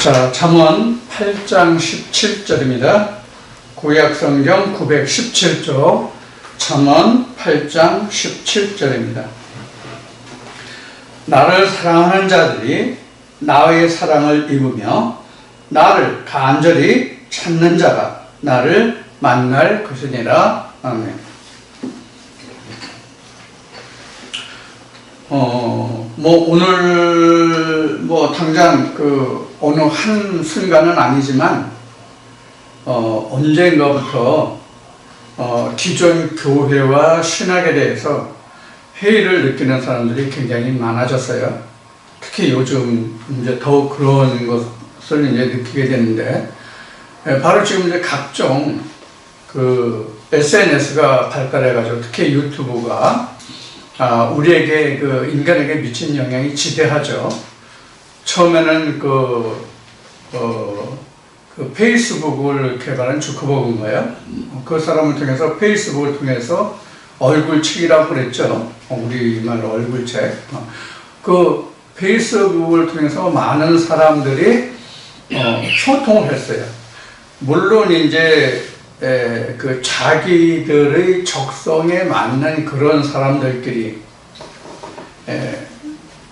자, 잠언 8장 17절입니다. 구약성경 917쪽 잠언 8장 17절입니다. 나를 사랑하는 자들이 나의 사랑을 입으며 나를 간절히 찾는 자가 나를 만날 것이니라. 아멘. 오늘 당장 어느 한 순간은 아니지만 언젠가부터 기존 교회와 신학에 대해서 회의를 느끼는 사람들이 굉장히 많아졌어요. 특히 요즘 이제 더 그런 것을 이제 느끼게 되는데, 바로 지금 이제 각종 SNS가 발달해가지고 특히 유튜브가 우리에게 인간에게 미친 영향이 지대하죠. 처음에는 페이스북을 개발한 주커버그인가요? 그 사람을 통해서 페이스북을 통해서 얼굴책이라고 그랬죠. 우리말 얼굴책. 그 페이스북을 통해서 많은 사람들이 소통을 했어요. 물론 이제 자기들의 적성에 맞는 그런 사람들끼리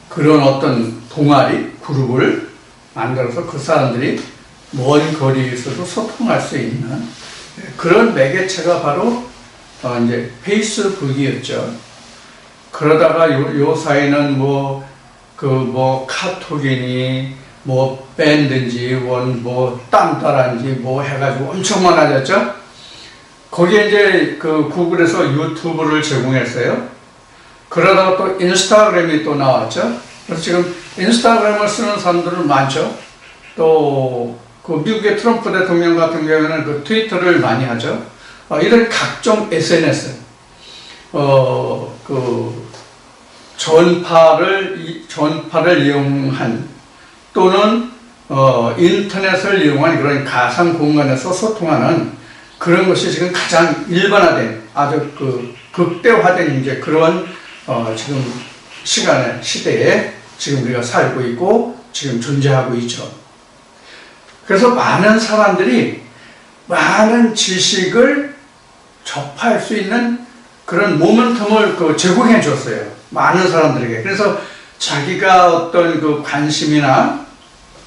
그런 어떤 동아리, 그룹을 만들어서 그 사람들이 먼 거리에서도 소통할 수 있는 그런 매개체가 바로 이제 페이스북이었죠. 그러다가 요 사이는 카톡이니 밴드인지 딴따라인지 해가지고 엄청 많아졌죠. 거기에 이제 구글에서 유튜브를 제공했어요. 그러다가 또 인스타그램이 또 나왔죠. 그래서 지금 인스타그램을 쓰는 사람들은 많죠. 또 미국의 트럼프 대통령 같은 경우에는 트위터를 많이 하죠. 이런 각종 SNS 전파를 이용한 또는 인터넷을 이용한 그런 가상 공간에서 소통하는 그런 것이 지금 가장 일반화된 아주 극대화된 이제 그런 지금 시대에 지금 우리가 살고 있고 지금 존재하고 있죠. 그래서 많은 사람들이 많은 지식을 접할 수 있는 그런 모멘텀을 제공해 줬어요. 많은 사람들에게. 그래서 자기가 어떤 관심이나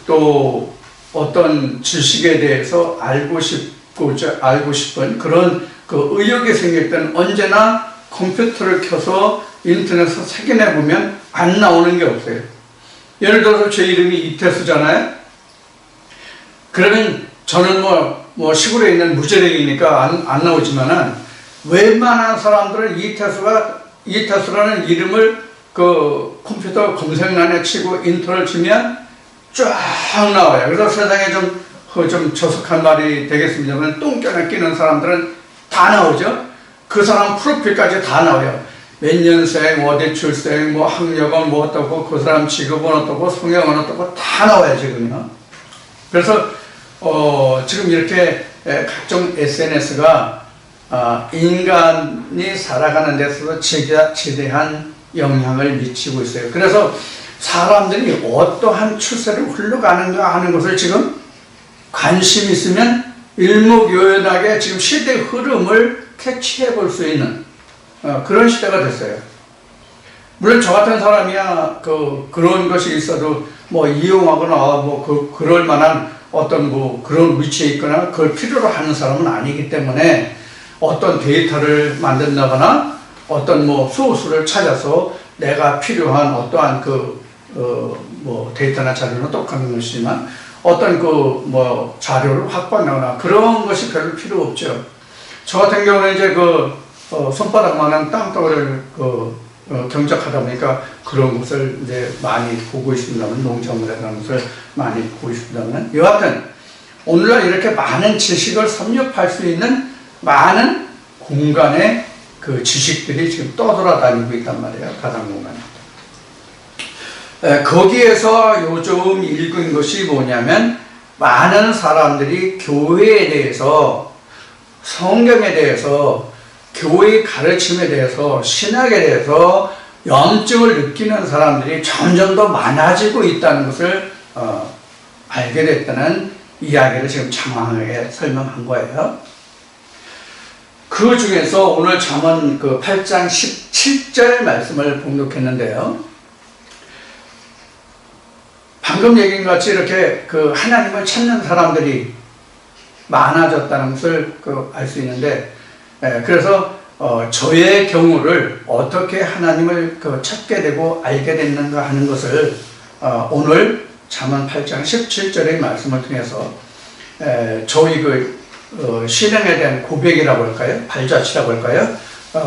또 어떤 지식에 대해서 알고 싶은 그런 의욕이 생길 때는 언제나 컴퓨터를 켜서 인터넷에서 확인해 보면 안 나오는 게 없어요. 예를 들어서 제 이름이 이태수잖아요. 그러면 저는 시골에 있는 무제랭이니까 안 나오지만은 웬만한 사람들은 이태수라는 이름을 컴퓨터 검색란에 치고 인터를 치면 쫙 나와요. 그래서 세상에 좀 저속한 말이 되겠습니다만 똥견에 끼는 사람들은 다 나오죠. 그 사람 프로필까지 다 나와요. 몇 년생, 어디 출생, 학력은 어떻고, 그 사람 직업은 어떻고, 성형은 어떻고 다 나와요, 지금요. 그래서 지금 이렇게 각종 SNS가 인간이 살아가는 데 있어서 지대한 영향을 미치고 있어요. 그래서 사람들이 어떠한 추세를 흘러가는가 하는 것을 지금 관심 있으면 일목요연하게 지금 시대의 흐름을 캐치해 볼 수 있는 그런 시대가 됐어요. 물론 저 같은 사람이야 그런 것이 있어도 이용하거나 그럴 만한 어떤 그런 위치에 있거나 그걸 필요로 하는 사람은 아니기 때문에 어떤 데이터를 만든다거나 어떤 소스를 찾아서 내가 필요한 어떠한 데이터나 자료는 똑같은 것이지만 어떤 자료를 확보한다거나 그런 것이 별로 필요 없죠. 저 같은 경우는 이제 손바닥만한 땅덩어리를 경작하다 보니까 그런 것을 이제 많이 보고 있습니다만, 농작물에 대한 것을 많이 보고 있습니다만, 여하튼 오늘날 이렇게 많은 지식을 섭렵할 수 있는 많은 공간의 지식들이 지금 떠돌아다니고 있단 말이에요. 가상 공간에. 거기에서 요즘 읽은 것이 뭐냐면 많은 사람들이 교회에 대해서, 성경에 대해서, 교회의 가르침에 대해서, 신학에 대해서 염증을 느끼는 사람들이 점점 더 많아지고 있다는 것을 알게 됐다는 이야기를 지금 장황하게 설명한 거예요. 그 중에서 오늘 잠언 그 8장 17절 말씀을 봉독했는데요. 방금 얘기한 것 같이 이렇게 그 하나님을 찾는 사람들이 많아졌다는 것을 알 수 있는데, 그래서 저의 경우를 어떻게 하나님을 찾게 되고 알게 됐는가 하는 것을 오늘 잠언 8장 17절의 말씀을 통해서 저희 신앙에 대한 고백이라고 할까요? 발자취라고 할까요?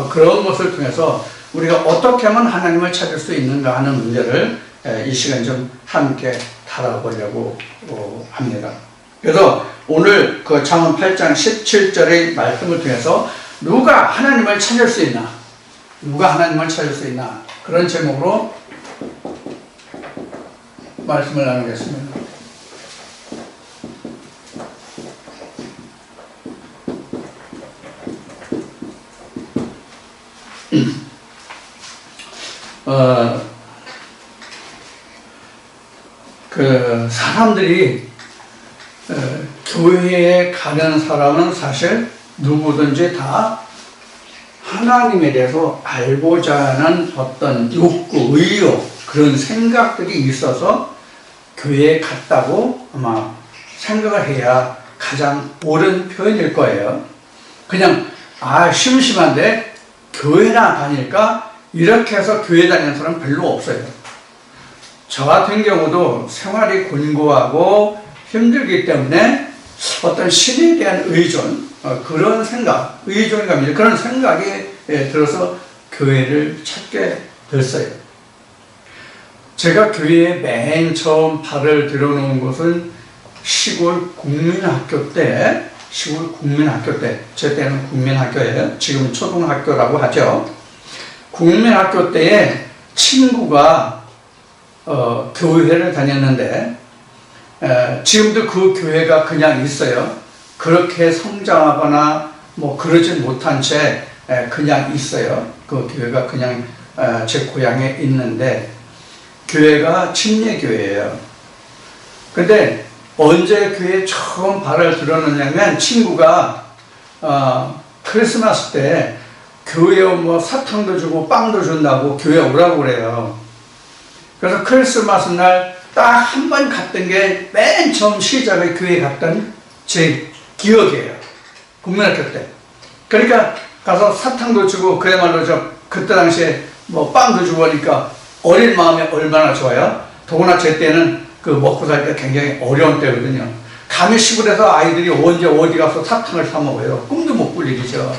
그런 것을 통해서 우리가 어떻게 하면 하나님을 찾을 수 있는가 하는 문제를 이 시간 좀 함께 다뤄보려고 합니다. 그래서 오늘 그 잠언 8장 17절의 말씀을 통해서 누가 하나님을 찾을 수 있나? 누가 하나님을 찾을 수 있나? 그런 제목으로 말씀을 나누겠습니다. 사람들이 교회에 가는 사람은 사실 누구든지 다 하나님에 대해서 알고자 하는 어떤 욕구, 의욕, 그런 생각들이 있어서 교회에 갔다고 아마 생각을 해야 가장 옳은 표현일 거예요. 그냥 심심한데 교회나 다닐까? 이렇게 해서 교회 다니는 사람은 별로 없어요. 저 같은 경우도 생활이 곤고하고 힘들기 때문에 어떤 신에 대한 의존, 그런 생각, 의존감이 그런 생각이 들어서 교회를 찾게 됐어요. 제가 교회에 맨 처음 발을 들여놓은 곳은 시골 국민학교 때, 제 때는 국민학교예요. 지금은 초등학교라고 하죠. 국민학교 때에 친구가 교회를 다녔는데, 지금도 그 교회가 그냥 있어요. 그렇게 성장하거나 그러지 못한 채 그냥 있어요. 그 교회가 그냥 제 고향에 있는데, 교회가 침례교회예요. 근데 언제 교회에 처음 발을 들여놓냐면, 친구가 크리스마스 때 교회에 사탕도 주고 빵도 준다고 교회 오라고 그래요. 그래서 크리스마스 날 딱 한 번 갔던 게 맨 처음 시작에 교회 갔던 제 기억이에요. 국민학교 때. 그러니까 가서 사탕도 주고, 그야말로 그때 당시에 빵도 주고 하니까 어린 마음에 얼마나 좋아요. 더구나 제 때는 먹고 살기가 굉장히 어려운 때거든요. 감히 시골에서 아이들이 언제 어디 가서 사탕을 사 먹어요. 꿈도 못 꿀 일이죠.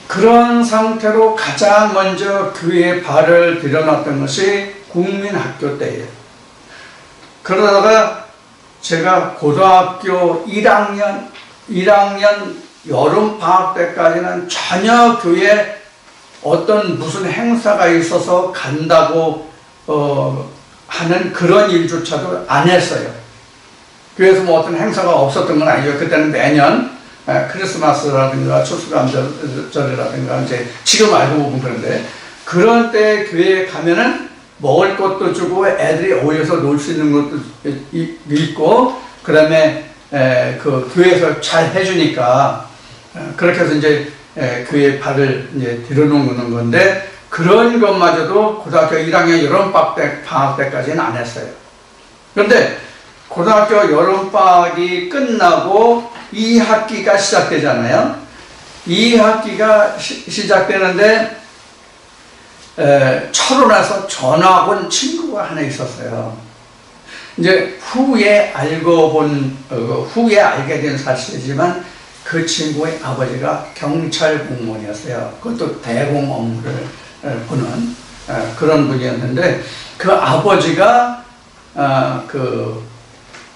그런 상태로 가장 먼저 교회에 발을 들여놨던 것이 국민학교 때예요. 그러다가 제가 고등학교 1학년 여름방학 때까지는 전혀 교회에 어떤 무슨 행사가 있어서 간다고 하는 그런 일조차도 안 했어요. 교회에서 어떤 행사가 없었던 건 아니죠. 그때는 매년 크리스마스라든가 추수감사절이라든가 이제 지금 알고 보면 그런데, 그런 때 교회에 가면은 먹을 것도 주고 애들이 어울려서 놀 수 있는 것도 있고, 그 다음에 그 교회에서 잘 해주니까 그렇게 해서 이제 교회에 발을 이제 들여놓는 건데, 그런 것마저도 고등학교 1학년 여름방학 때까지는 안 했어요. 그런데 고등학교 여름방학이 끝나고 2학기가 시작되잖아요. 2학기가 시작되는데 철원에서 전학 온 친구가 하나 있었어요. 이제 후에 알게 된 사실이지만, 그 친구의 아버지가 경찰 공무원이었어요. 그것도 대공 업무를 보는 그런 분이었는데, 그 아버지가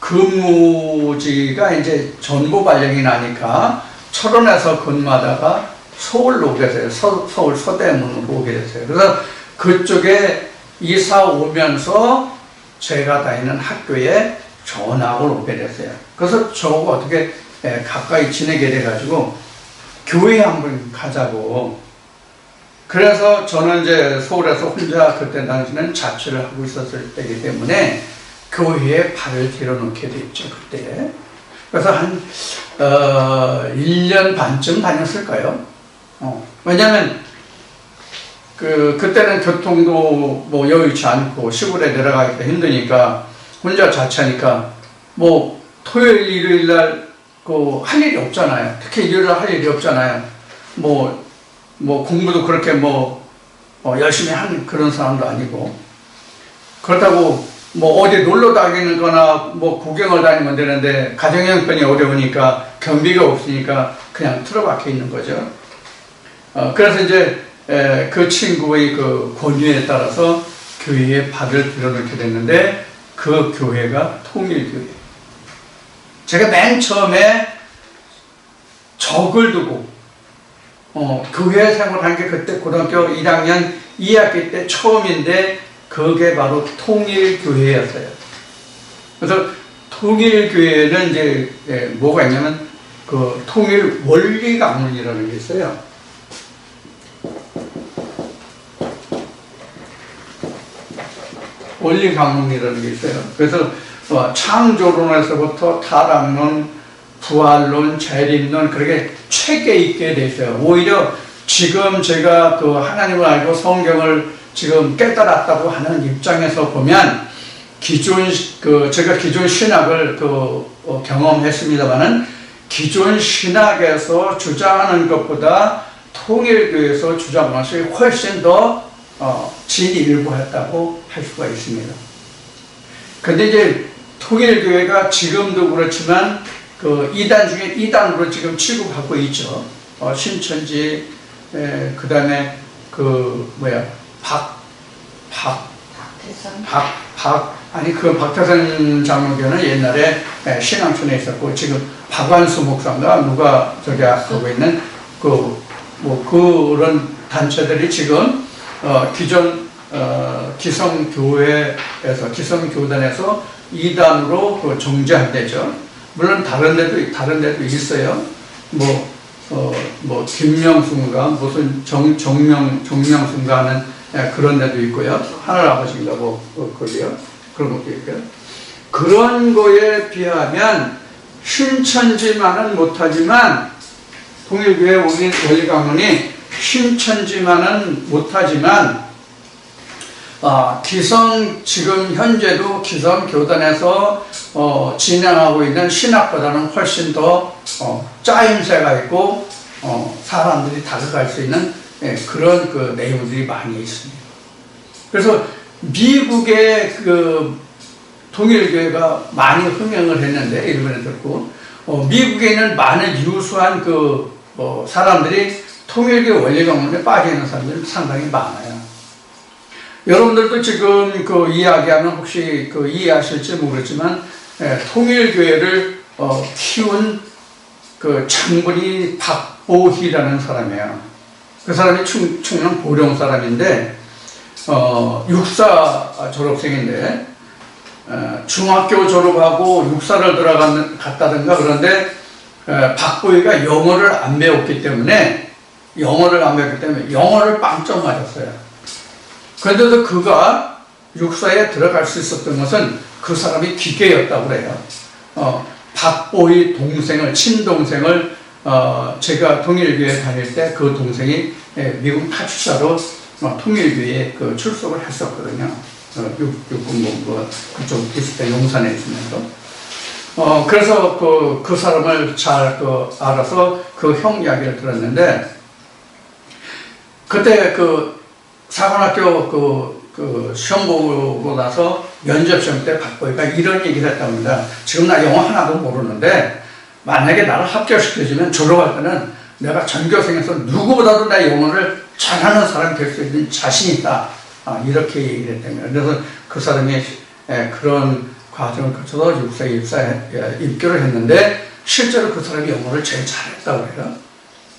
근무지가 이제 전부 발령이 나니까 철원에서 근무하다가 서울로 오게 됐어요. 서울 서대문으로 오게 됐어요. 그래서 그쪽에 이사 오면서 제가 다니는 학교에 전학을 오게 됐어요. 그래서 저하고 어떻게 가까이 지내게 돼가지고 교회에 한번 가자고. 그래서 저는 이제 서울에서 혼자 그때 당시는 자취를 하고 있었을 때이기 때문에 교회에 발을 들여놓게 됐죠, 그때. 그래서 한, 1년 반쯤 다녔을까요? 왜냐면, 그때는 교통도 뭐 여의치 않고 시골에 내려가기도 힘드니까 혼자 자취하니까 뭐 토요일, 일요일 날 할 일이 없잖아요. 특히 일요일 날 할 일이 없잖아요. 뭐 공부도 그렇게 열심히 하는 그런 사람도 아니고. 그렇다고 뭐 어디 놀러 다니거나 뭐 구경을 다니면 되는데 가정 형편이 어려우니까 경비가 없으니까 그냥 틀어박혀 있는 거죠. 그래서 이제 그 친구의 그 권유에 따라서 교회에 발을 들여놓게 됐는데 그 교회가 통일교회. 제가 맨 처음에 적을 두고 교회 생활한 게 그때 고등학교 1학년 2학기 때 처음인데 그게 바로 통일교회였어요. 그래서 통일교회는 이제 뭐가 있냐면 그 통일 원리강론이라는 게 있어요. 원리강론이라는 게 있어요. 그래서 창조론에서부터 타락론, 부활론, 재림론 그렇게 책에 있게 돼 있어요. 오히려 지금 제가 그 하나님을 알고 성경을 지금 깨달았다고 하는 입장에서 보면 제가 기존 신학을 경험했습니다만은 기존 신학에서 주장하는 것보다 통일교에서 주장하는 것이 훨씬 더 진일보했다고 할 수가 있습니다. 근데 이제 통일교회가 지금도 그렇지만 그 이단 중에 이단으로 지금 취급하고 있죠. 신천지, 그 다음에 박태선 장로교는 옛날에 신앙촌에 있었고 지금 박완수 목사인가 누가 저기 하고 있는 그런 단체들이 지금 기존 기성교단에서 이단으로 정제한대죠. 물론 다른 데도 있어요. 김명순가 무슨 정명순가 하는 그런 데도 있고요. 하늘아버지인가 그러요. 그런 것도 있고요. 그런 거에 비하면 신천지만은 못하지만 통일교회 원리강론이 신천지만은 못하지만 지금 현재도 기성교단에서 진행하고 있는 신학보다는 훨씬 더 짜임새가 있고 사람들이 다가갈 수 있는 그런 그 내용들이 많이 있습니다. 그래서 미국의 그 통일교회가 많이 흥행을 했는데 일본에 들고 미국에 있는 많은 유수한 사람들이 통일교회 원리강론에 빠져 있는 사람들이 상당히 많아요. 여러분들도 지금 이야기하면 혹시 이해하실지 모르겠지만 통일교회를 키운 장군이 박보희라는 사람이에요. 그 사람이 충남 보령 사람인데 육사 졸업생인데 중학교 졸업하고 육사를 갔다든가 그런데 박보희가 영어를 안 배웠기 때문에 영어를 빵점 맞았어요. 그런데도 그가 육사에 들어갈 수 있었던 것은 그 사람이 기계였다고 그래요. 박보희 친동생을 제가 통일교회 다닐 때 그 동생이 미국 타주사로 통일교회에 출석을 했었거든요. 육군본부 그쪽 비슷해 용산에 있으면서. 그래서 그 사람을 잘 알아서 그 형 이야기를 들었는데 그때 사관학교 시험 보고 나서 면접시험 때 박보희가 이런 얘기를 했다고 합니다. 지금 나 영어 하나도 모르는데 만약에 나를 합격시켜주면 졸업할 때는 내가 전교생에서 누구보다도 나 영어를 잘하는 사람이 될 수 있는 자신이 있다. 이렇게 얘기를 했답니다. 그래서 그 사람이 그런 과정을 거쳐서 입교를 했는데 실제로 그 사람이 영어를 제일 잘했다고 해요.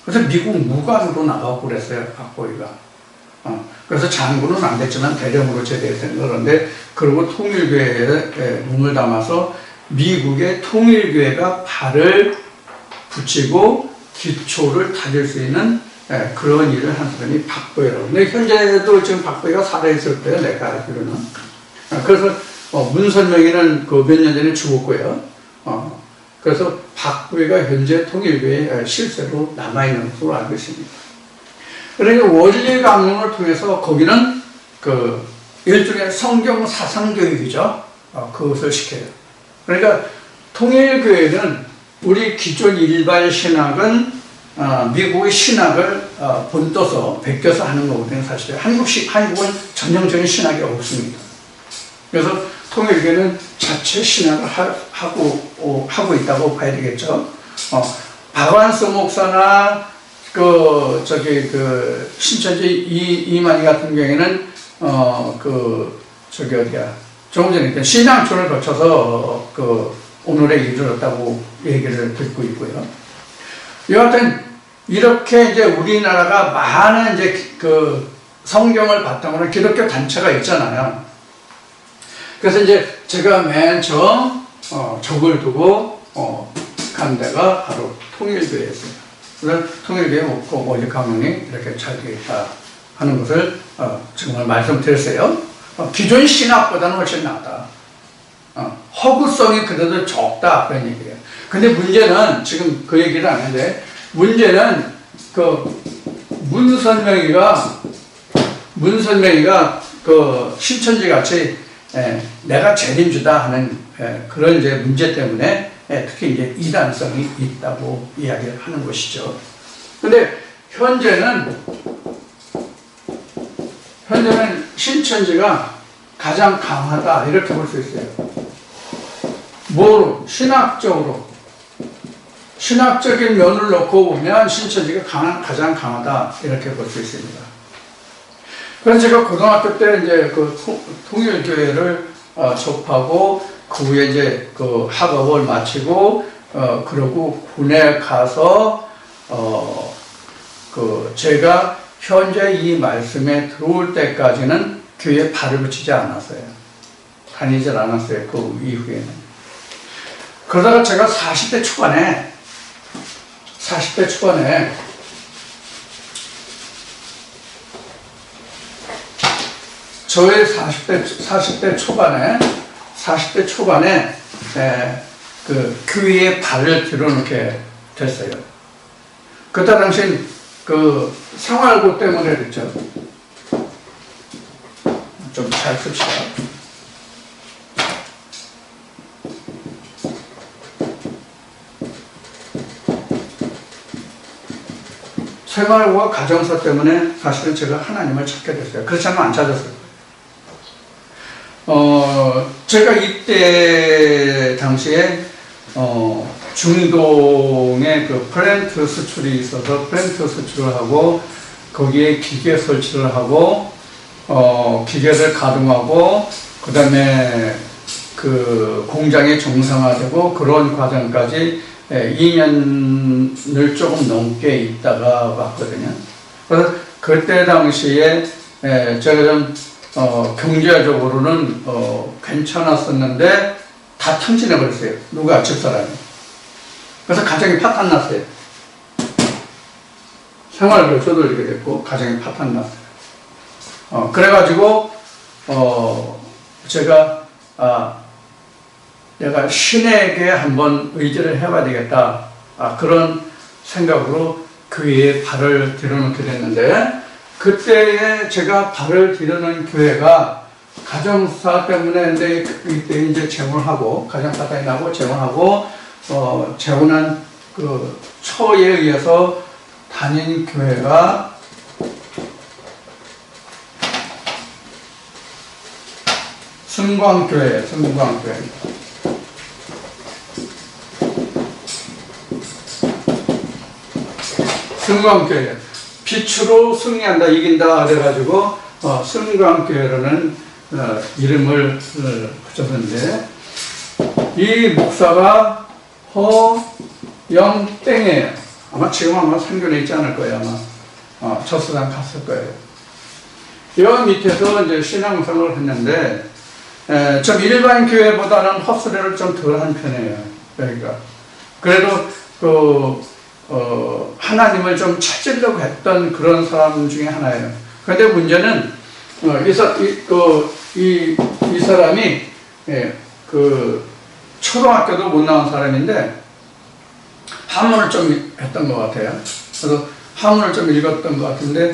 그래서 미국 무관으로 나가고 그랬어요. 박보희가. 그래서 장군은 안 됐지만 대령으로 제대했던 그런데 그리고 통일교회에 몸을 담아서 미국의 통일교회가 발을 붙이고 기초를 다질 수 있는 그런 일을 한 사람이 박보혜라고. 근데 현재도 지금 박보혜가 살아있을 거예요, 내가 알기로는. 그래서 문선명이는 그 몇 년 전에 죽었고요. 그래서 박보혜가 현재 통일교의 실세로 남아있는 것으로 알고 있습니다. 그러니까 원리 강론을 통해서 거기는 그 일종의 성경 사상 교육이죠. 그것을 시켜요. 그러니까 통일교회는 우리 기존 일반 신학은 미국의 신학을 본떠서 베껴서 하는 거거든요. 사실 한국은 전형적인 신학이 없습니다. 그래서 통일교회는 자체 신학을 하고 있다고 봐야 되겠죠. 박완서 목사나 신천지 이만희 같은 경우에는 조금 전에 신앙촌을 거쳐서 오늘에 이르렀다고 얘기를 듣고 있고요. 여하튼 이렇게 이제 우리나라가 많은 이제 성경을 바탕으로 한 기독교 단체가 있잖아요. 그래서 이제 제가 맨 처음 적을 두고 간 데가 바로 통일교회였습니다. 그래서 통일교회 원리 강론이 이렇게 잘 되어 있다 하는 것을 정말 말씀드렸어요. 기존 신학보다는 훨씬 낫다. 허구성이 그래도 적다 그런 얘기예요. 근데 문제는 지금 그 얘기를 안 하는데 문제는 문선명이가 신천지 같이 내가 재림주다 하는 그런 이제 문제 때문에 특히 이제 이단성이 있다고 이야기를 하는 것이죠. 근데 현재는 신천지가 가장 강하다 이렇게 볼 수 있어요. 뭐로? 신학적인 면을 놓고 보면 신천지가 가장 강하다 이렇게 볼 수 있습니다. 그래서 제가 고등학교 때 이제 통일교회를 접하고 그 후에 이제 학업을 마치고 그러고 군에 가서 제가 현재 이 말씀에 들어올 때까지는 교회에 발을 붙이지 않았어요. 다니질 않았어요. 그 이후에는. 그러다가 제가 40대 초반에 저의 40대 초반에 교회에 발을 들어놓게 됐어요. 그때 당시 생활고 때문에 그랬죠. 좀 잘 씁시다. 생활고와 가정사 때문에 사실은 제가 하나님을 찾게 됐어요. 그렇지 않으면 안 찾았어요. 제가 이때 당시에 중동에 플랜트 수출이 있어서 플랜트 수출을 하고 거기에 기계 설치를 하고 기계를 가동하고 그 다음에 공장이 정상화되고 그런 과정까지 2년을 조금 넘게 있다가 왔거든요. 그래서 그때 당시에 제가 좀 경제적으로는 괜찮았었는데 다 탕진해 버렸어요. 누가? 집사람이. 그래서 가정이 파탄났어요. 생활비로 쪼들리게 됐고 가정이 파탄났어요. 그래가지고 제가 내가 신에게 한번 의지를 해봐야 되겠다. 그런 생각으로 교회에 발을 들여놓게 됐는데 그때에 제가 발을 들여놓은 교회가 가정사 때문에 이때 이제 재혼하고 가정사단이 나고 재혼하고 재혼한 처에 의해서 다닌 교회가 승광교회예요. 승광교회. 승광교회. 빛으로 승리한다, 이긴다 그래가지고 승광교회라는 이름을 붙였는데 이 목사가 허영땡이에요. 지금 상견례 있지 않을 거예요. 첫수단 갔을 거예요. 이 밑에서 이제 신앙생활을 했는데 좀 일반 교회보다는 헛소리를 좀 덜 한 편이에요. 그러니까 그래도 하나님을 좀 찾으려고 했던 그런 사람 중에 하나예요. 그런데 문제는 이 사람이 그 초등학교도 못 나온 사람인데 한문을 좀 했던 것 같아요. 그래서 한문을 좀 읽었던 것 같은데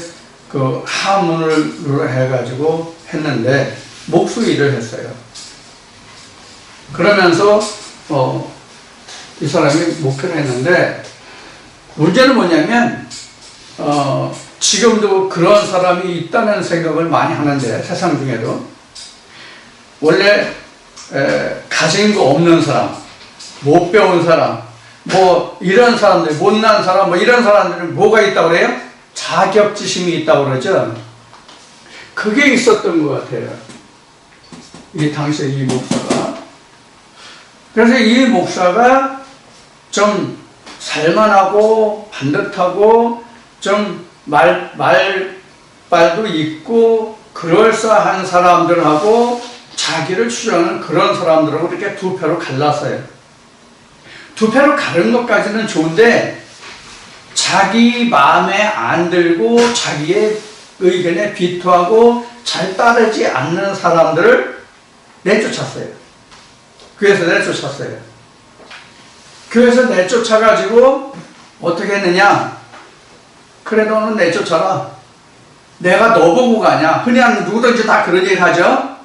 그 한문을 해가지고 했는데 목수 일을 했어요. 그러면서 이 사람이 목표를 했는데 문제는 뭐냐면 지금도 그런 사람이 있다는 생각을 많이 하는데 세상 중에도 원래 가진 거 없는 사람, 못 배운 사람, 뭐 이런 사람들, 못난 사람, 뭐 이런 사람들은 뭐가 있다고 그래요? 자격지심이 있다고 그러죠. 그게 있었던 것 같아요. 이 당시에 이 목사가. 그래서 이 목사가 좀 살만하고 반듯하고 좀 말발도 있고 그럴싸한 사람들하고 자기를 추종하는 그런 사람들하고 이렇게 두 표로 갈랐어요. 두 표로 가른 것까지는 좋은데 자기 마음에 안 들고 자기의 의견에 비토하고 잘 따르지 않는 사람들을 내쫓았어요. 교회에서 내쫓았어요. 교회에서 내쫓아가지고 어떻게 했느냐? 그래 너는 내쫓아라. 내가 너 보고 가냐? 흔히 하는 누구든지 다 그런 얘기 하죠.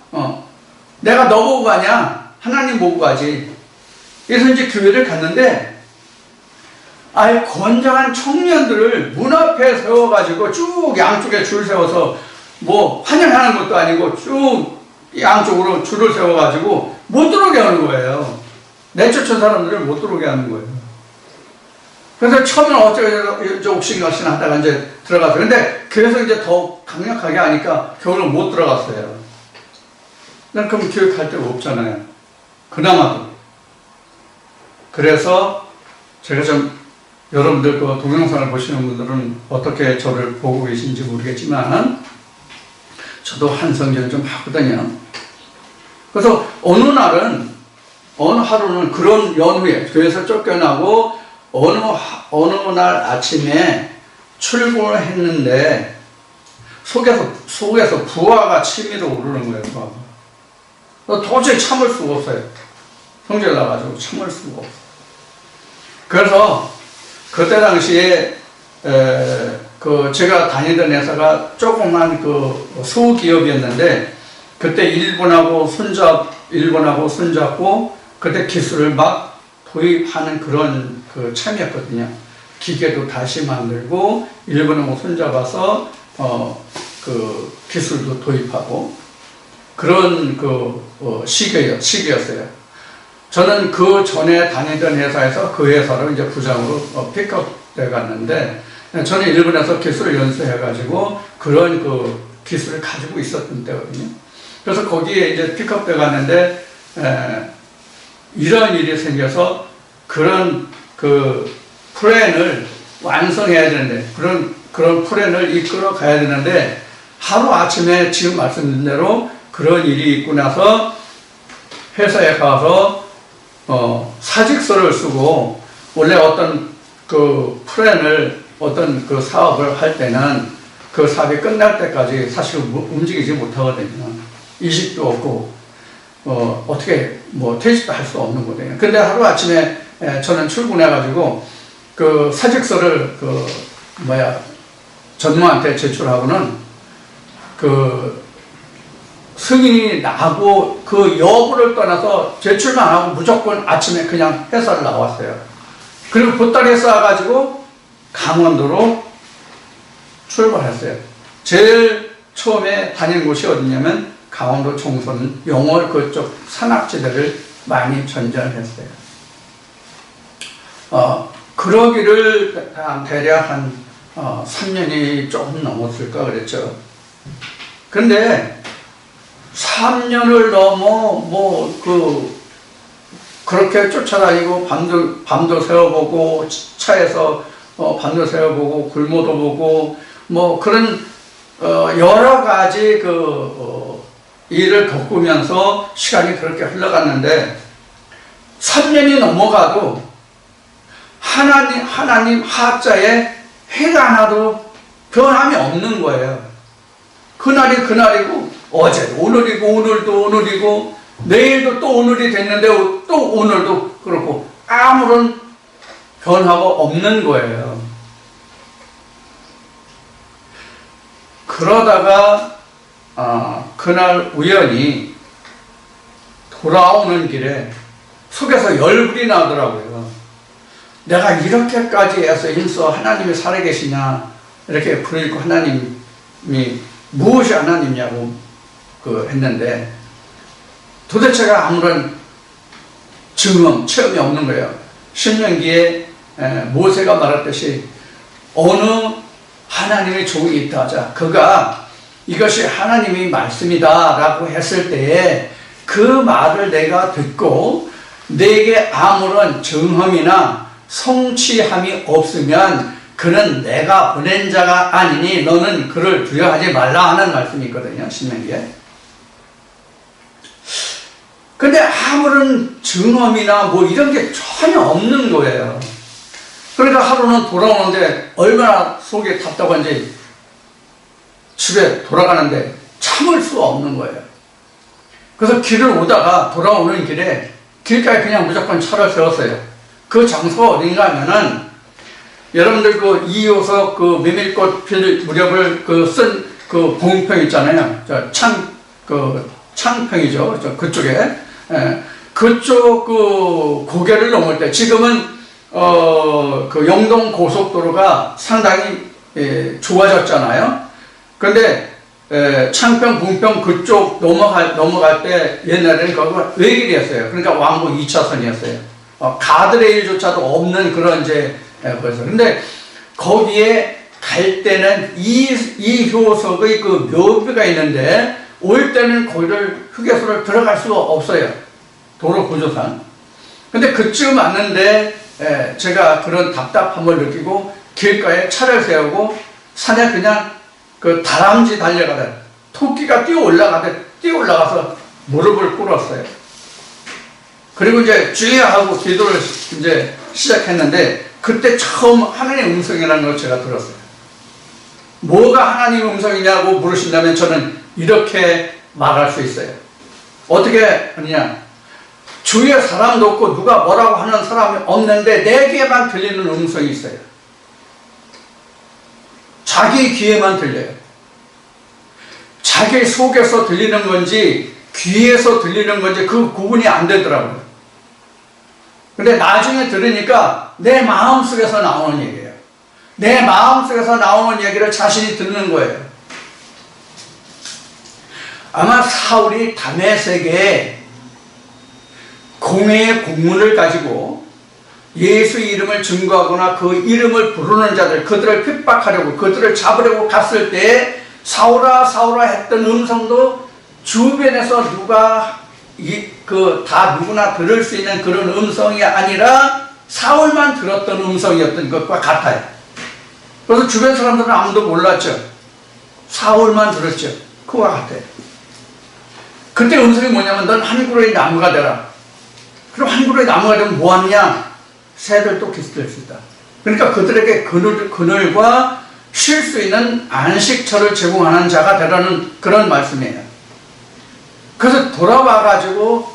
내가 너 보고 가냐? 하나님 보고 가지. 그래서 이제 교회를 갔는데 아예 건장한 청년들을 문 앞에 세워가지고 쭉 양쪽에 줄 세워서 뭐 환영하는 것도 아니고 쭉 양쪽으로 줄을 세워가지고 못 들어오게 하는 거예요. 내쫓은 사람들을 못 들어오게 하는 거예요. 그래서 처음에는 어쩌고 옥신각신 하다가 이제 들어갔어요. 근데 그래서 이제 더 강력하게 하니까 겨울은 못 들어갔어요. 난 그럼 교육할 데가 없잖아요. 그나마도. 그래서 제가 좀 여러분들 그 동영상을 보시는 분들은 어떻게 저를 보고 계신지 모르겠지만 저도 한성질 좀 하거든요. 그래서 어느 하루는 그런 연후에 교회에서 쫓겨나고 어느 날 아침에 출근을 했는데 속에서 부하가 치밀어 오르는 거예요. 부하가. 도저히 참을 수가 없어요. 성질 나가지고 참을 수가 없어요. 그래서 그때 당시에 제가 다니던 회사가 조그만 그 소기업이었는데 그때 일본하고 손잡고 그때 기술을 막 도입하는 그런 그 참이었거든요. 기계도 다시 만들고 일본하고 손잡아서 그 기술도 도입하고 그런 시기였어요. 저는 그 전에 다니던 회사에서 그 회사로 이제 부장으로 픽업돼 갔는데 저는 일본에서 기술을 연수해가지고 그런 그 기술을 가지고 있었던 때거든요. 그래서 거기에 이제 픽업돼 갔는데 이런 일이 생겨서 그런 그 플랜을 완성해야 되는데 그런 플랜을 이끌어 가야 되는데 하루 아침에 지금 말씀드린 대로 그런 일이 있고 나서 회사에 가서 사직서를 쓰고 원래 어떤 그 플랜을 어떤 그 사업을 할 때는 그 사업이 끝날 때까지 사실 움직이지 못하거든요. 이식도 없고 어떻게 뭐 퇴직도 할 수 없는 거거든요. 근데 하루 아침에 저는 출근해가지고 그 사직서를 전무한테 제출하고는 그 승인이 나고 그 여부를 떠나서 제출만 하고 무조건 아침에 그냥 회사를 나왔어요. 그리고 보따리에 쌓아가지고 강원도로 출발했어요. 제일 처음에 다닌 곳이 어디냐면 강원도 총선 영월 그쪽 산악지대를 많이 전전했어요. 그러기를 대략 한 3년이 조금 넘었을까 그랬죠. 근데 3년을 넘어 그렇게 쫓아다니고 밤도 새워보고 차에서 밤도 새워보고 굶어도 보고 뭐 그런 여러 가지 일을 겪으면서 시간이 그렇게 흘러갔는데 3년이 넘어가도 하나님 하자에 해가 하나도 변함이 없는 거예요. 그날이 그날이고, 어제도 오늘이고, 오늘도 오늘이고, 내일도 또 오늘이 됐는데, 또 오늘도 그렇고, 아무런 변화가 없는 거예요. 그러다가, 그날 우연히 돌아오는 길에 속에서 열불이 나더라고요. 내가 이렇게까지 해서 인서 하나님이 살아계시냐, 이렇게 부르고 하나님이 무엇이 하나님이냐고 했는데, 도대체가 아무런 체험이 없는 거예요. 신명기에 모세가 말했듯이 어느 하나님의 종이 있다 하자. 그가 이것이 하나님의 말씀이다 라고 했을 때에 그 말을 내가 듣고 내게 아무런 증험이나 성취함이 없으면 그는 내가 보낸 자가 아니니 너는 그를 두려워하지 말라 하는 말씀이 있거든요. 신명기에. 근데 아무런 증언이나 뭐 이런 게 전혀 없는 거예요. 그러니까 하루는 돌아오는데 얼마나 속이 답답한지 집에 돌아가는데 참을 수가 없는 거예요. 그래서 길을 오다가 돌아오는 길에 길가에 그냥 무조건 차를 세웠어요. 그 장소가 어딘가 하면은 여러분들 그 이효석 그 메밀꽃 필 무렵을 쓴 그 봉평 있잖아요. 창평이죠. 그쪽에. 그쪽 그 고개를 넘을 때 지금은 그 영동 고속도로가 상당히 좋아졌잖아요. 그런데 창평, 봉평 그쪽 넘어갈 때 옛날에는 거기가 외길이었어요. 그러니까 왕복 2차선이었어요. 가드레일조차도 없는 그런 이제 그래서 근데 거기에 갈 때는 이효석의 그 묘비가 있는데 올 때는 거기를 휴게소를 들어갈 수가 없어요. 도로 구조상. 근데 그쯤 왔는데 제가 그런 답답함을 느끼고 길가에 차를 세우고 산에 그냥 그 다람쥐 달려가듯 토끼가 뛰어 올라가서 무릎을 꿇었어요. 그리고 이제 주여 하고 기도를 이제 시작했는데 그때 처음 하나님의 음성이라는 걸 제가 들었어요. 뭐가 하나님의 음성이냐고 물으신다면 저는 이렇게 말할 수 있어요. 어떻게 하느냐? 주위에 사람도 없고 누가 뭐라고 하는 사람이 없는데 내게만 들리는 음성이 있어요. 자기 귀에만 들려요. 자기 속에서 들리는 건지 귀에서 들리는 건지 그 구분이 안 되더라고요. 근데 나중에 들으니까 내 마음속에서 나오는 얘기예요. 내 마음속에서 나오는 얘기를 자신이 듣는 거예요. 아마 사울이 다메섹에 공회의 공문을 가지고 예수 이름을 증거하거나 그 이름을 부르는 자들, 그들을 핍박하려고, 그들을 잡으려고 갔을 때 사울아 사울아 했던 음성도 주변에서 다 누구나 들을 수 있는 그런 음성이 아니라 사울만 들었던 음성이었던 것과 같아요. 그래서 주변 사람들은 아무도 몰랐죠. 사울만 들었죠. 그와 같아요. 그때 음성이 뭐냐면 넌 한 그루의 나무가 되라. 그럼 한 그루의 나무가 되면 뭐하느냐? 새들도 깃들 수 있다. 그러니까 그들에게 그늘과 쉴 수 있는 안식처를 제공하는 자가 되라는 그런 말씀이에요. 그래서 돌아와가지고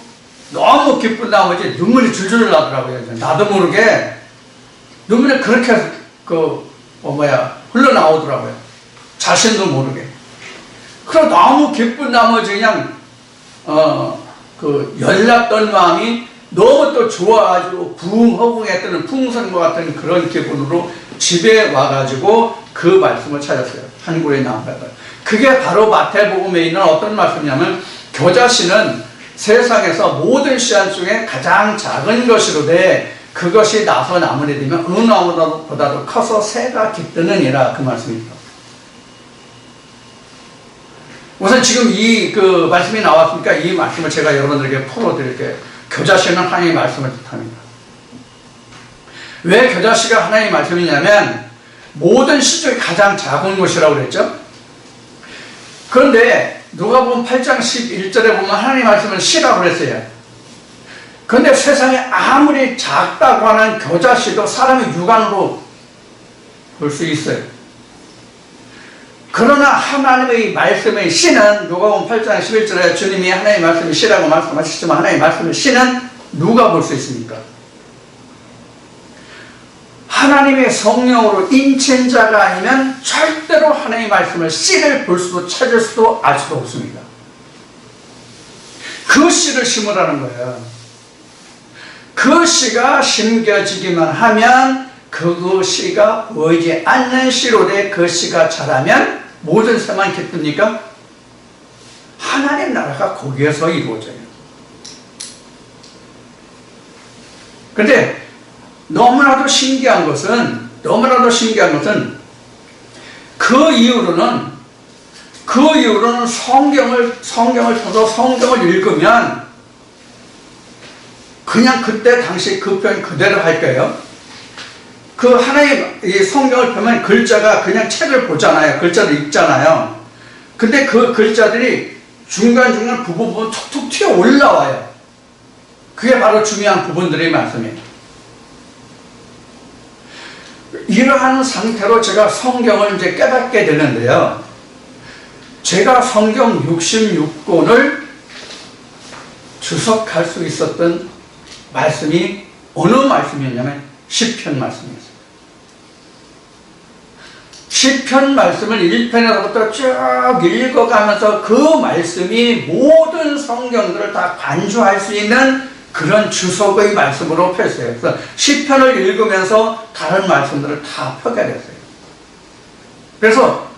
너무 기쁜 나머지 눈물이 줄줄 나더라고요. 나도 모르게 눈물이 그렇게 흘러나오더라고요. 자신도 모르게. 그래서 너무 기쁜 나머지 그냥 열났던 마음이 너무 또 좋아가지고 부흥허공했던 풍선과 같은 그런 기분으로 집에 와가지고 그 말씀을 찾았어요. 한 그루의 나무가. 그게 바로 마태복음에 있는 어떤 말씀이냐면 겨자씨는 세상에서 모든 씨앗 중에 가장 작은 것이로되 그것이 나서 나무에 되면 어느 나무보다도 커서 새가 깃드느니라. 그 말씀입니다. 우선 지금 그 말씀이 나왔으니까 이 말씀을 제가 여러분들에게 풀어드릴게요. 겨자씨는 하나님의 말씀을 뜻합니다. 왜 겨자씨가 하나님의 말씀이냐면 모든 씨 중에 가장 작은 것이라고 그랬죠. 그런데 누가복음 8장 11절에 보면 하나님의 말씀을 씨라고 그랬어요. 그런데 세상에 아무리 작다고 하는 겨자씨도 사람의 육안으로 볼 수 있어요. 그러나 하나님의 말씀의 씨는 누가복음 8장 11절에 주님이 하나님의 말씀이 씨라고 말씀하셨지만 하나님의 말씀의 씨는 누가 볼 수 있습니까? 하나님의 성령으로 인친 자가 아니면 절대로 하나님의 말씀을 씨를 볼 수도 찾을 수도 알 수도 없습니다. 그 씨를 심으라는 거예요. 그 씨가 심겨지기만 하면 그 씨가 보이지 않는 씨로되 그 씨가 자라면 모든 새만 기쁩니까? 하나님 나라가 거기에서 이루어져요. 그런데 너무나도 신기한 것은 그 이후로는 성경을 펴서 성경을 읽으면 그냥 그때 당시 그 표현 그대로 할 거예요. 그 하나의 이 성경을 펴면 글자가 그냥 책을 보잖아요. 글자를 읽잖아요. 근데 그 글자들이 중간중간 그 부분 툭툭 튀어 올라와요. 그게 바로 중요한 부분들의 말씀이에요. 이러한 상태로 제가 성경을 이제 깨닫게 되는데요. 제가 성경 66권을 주석할 수 있었던 말씀이 어느 말씀이었냐면 시편 말씀이었어요. 시편 말씀을 1편에서부터 쭉 읽어가면서 그 말씀이 모든 성경들을 다 간주할 수 있는 그런 주석의 말씀으로 폈어요. 그래서 시편을 읽으면서 다른 말씀들을 다 펴게 됐어요. 그래서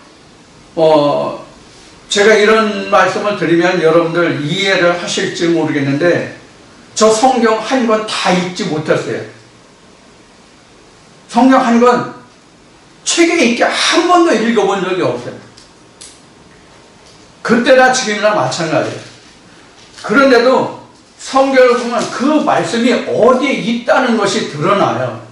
제가 이런 말씀을 드리면 여러분들 이해를 하실지 모르겠는데 저 성경 한 권 다 읽지 못했어요. 성경 한 권 책에 있게 한 번도 읽어본 적이 없어요. 그때나 지금이나 마찬가지예요. 그런데도 성경을 보면 그 말씀이 어디에 있다는 것이 드러나요.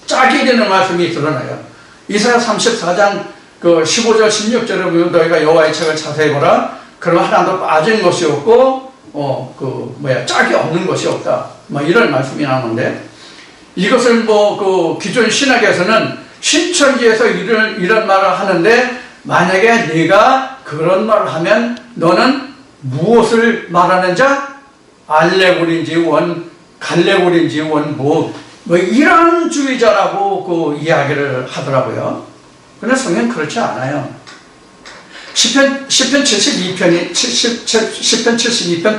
짝이 되는 말씀이 드러나요. 이사야 34장 그 15절 16절에 보면 너희가 여호와의 책을 자세히 보라. 그럼 하나도 빠진 것이 없고 짝이 없는 것이 없다. 이런 말씀이 나오는데 이것을 기존 신학에서는 신천지에서 이런 말을 하는데 만약에 네가 그런 말을 하면 너는 무엇을 말하는 자? 알레고리인지 갈레고리인지 이런 주의자라고 이야기를 하더라고요. 그런데 성경은 그렇지 않아요. 시편 72편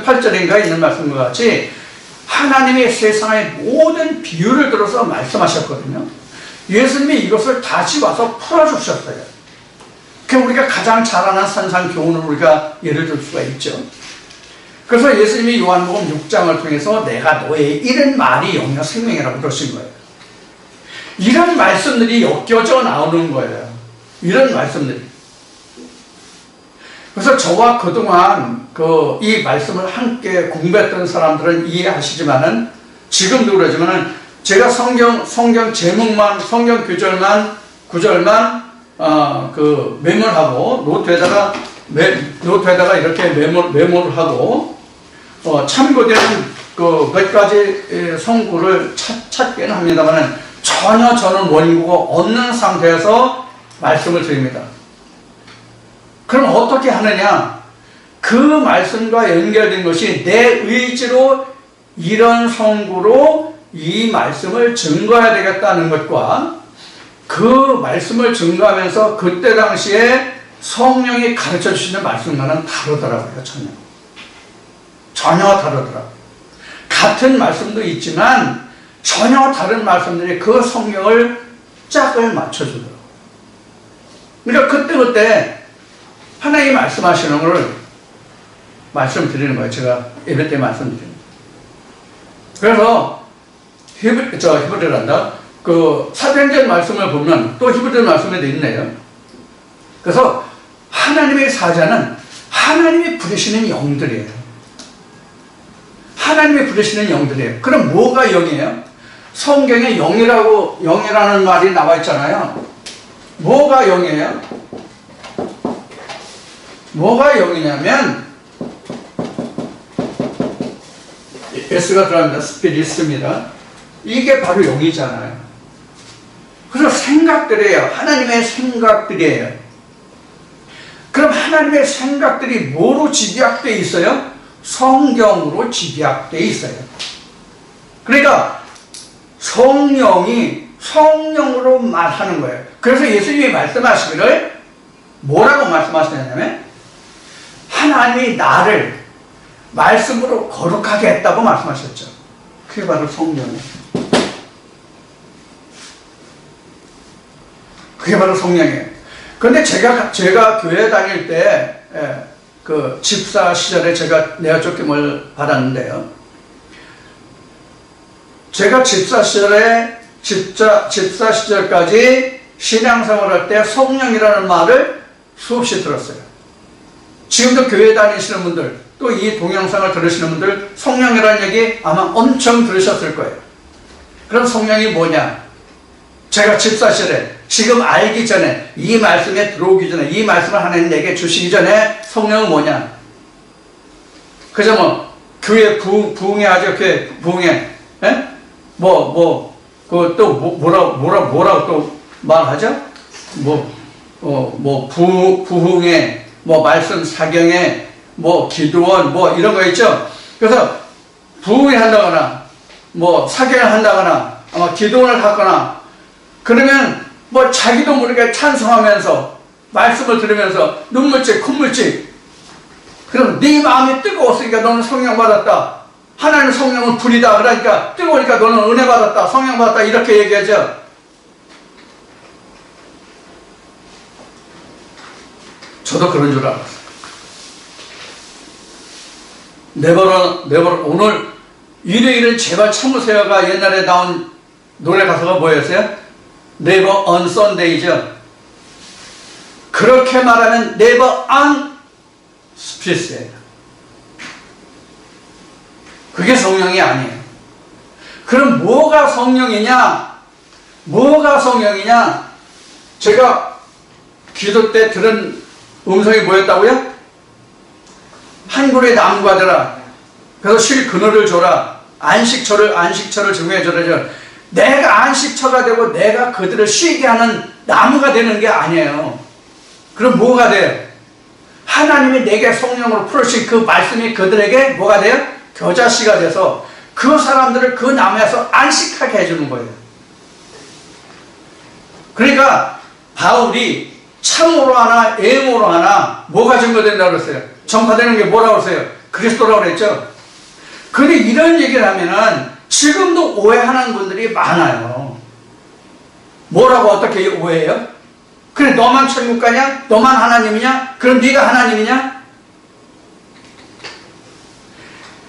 8절인가 있는 말씀과 같이 하나님의 세상의 모든 비유를 들어서 말씀하셨거든요. 예수님이 이것을 다시 와서 풀어주셨어요. 우리가 가장 잘 아는 산상교훈을 우리가 예를 들 수가 있죠. 그래서 예수님이 요한복음 6장을 통해서 내가 너의 이런 말이 영영 생명이라고 그러신 거예요. 이런 말씀들이 엮여져 나오는 거예요. 이런 말씀들이. 그래서 저와 그동안 이 말씀을 함께 공부했던 사람들은 이해하시지만은 지금도 그러지만은 제가 성경 제목만, 성경 구절만 메모하고 노트에다가 이렇게 메모를 하고 참고되는 몇 가지 성구를 찾기는 합니다만 전혀 저는 원고가 없는 상태에서 말씀을 드립니다. 그럼 어떻게 하느냐? 그 말씀과 연결된 것이 내 의지로 이런 성구로 이 말씀을 증거해야 되겠다는 것과 그 말씀을 증거하면서 그때 당시에 성령이 가르쳐 주시는 말씀과는 다르더라고요. 전혀 다르더라고요. 같은 말씀도 있지만 전혀 다른 말씀들이 그 성경을 짝을 맞춰주더라고요. 그러니까 그때 하나님이 말씀하시는 걸 말씀드리는 거예요. 제가 예배 때 말씀드립니다. 그래서 히브리란다. 사도행전 말씀을 보면 또 히브리서 말씀에도 있네요. 그래서 하나님의 사자는 하나님이 부르시는 영들이에요. 하나님이 부르시는 영들이에요. 그럼 뭐가 영이에요? 성경에 영이라는 말이 나와 있잖아요. 뭐가 영이에요? 뭐가 영이냐면 S가 들어갑니다. 스피릿입니다. 이게 바로 영이잖아요. 그래서 생각들이에요. 하나님의 생각들이에요. 그럼 하나님의 생각들이 뭐로 집약되어 있어요? 성경으로 집약되어 있어요. 그러니까 성령이 성령으로 말하는 거예요. 그래서 예수님이 말씀하시기를 뭐라고 말씀하시냐면 하나님이 나를 말씀으로 거룩하게 했다고 말씀하셨죠. 그게 바로 성령이에요. 그게 바로 성령이에요. 그런데 제가 교회 다닐 때, 그 집사 시절에 제가 내어쫓김을 받았는데요. 제가 집사 시절까지 신앙생활 할 때 성령이라는 말을 수없이 들었어요. 지금도 교회 다니시는 분들, 또 이 동영상을 들으시는 분들, 성령이라는 얘기 아마 엄청 들으셨을 거예요. 그럼 성령이 뭐냐? 제가 집사 시절에, 지금 알기 전에, 이 말씀에 들어오기 전에, 이 말씀을 하나님 내게 주시기 전에 성령은 뭐냐? 그저 뭐, 교회 부흥회 하죠, 교회 부흥회. 예? 뭐라고 또 말하죠? 부흥회, 말씀 사경회, 기도원, 이런 거 있죠? 그래서 부흥회 한다거나, 사경을 한다거나, 기도원을 하거나, 그러면 자기도 모르게 찬송하면서, 말씀을 들으면서, 눈물찍, 콧물찍. 그럼 네 마음이 뜨거웠으니까 너는 성령 받았다. 하나님 성령은 불이다. 그러니까 뜨거우니까 너는 은혜 받았다. 성령 받았다. 이렇게 얘기하죠. 저도 그런 줄 알았어요. 오늘 일요일은 제발 참으세요가 옛날에 나온 노래 가사가 뭐였어요? Never on Sunday죠. 그렇게 말하면 Never on Spirit이에요. 그게 성령이 아니에요. 그럼 뭐가 성령이냐? 제가 기도 때 들은 음성이 뭐였다고요? 한 그루의 나무가 되라. 그래서 쉴 그늘을 줘라. 안식처를 증거해 줘라. 내가 안식처가 되고 내가 그들을 쉬게 하는 나무가 되는 게 아니에요. 그럼 뭐가 돼요? 하나님이 내게 성령으로 풀으신 그 말씀이 그들에게 뭐가 돼요? 겨자씨가 돼서 그 사람들을 그 나무에서 안식하게 해주는 거예요. 그러니까 바울이 참으로 하나 애모로 하나 뭐가 증거된다고 그랬어요? 전파되는 게 뭐라고 그랬어요? 그리스도라고 그랬죠? 근데 이런 얘기를 하면은 지금도 오해하는 분들이 많아요. 뭐라고 어떻게 오해해요? 그래 너만 천국 가냐? 너만 하나님이냐? 그럼 네가 하나님이냐?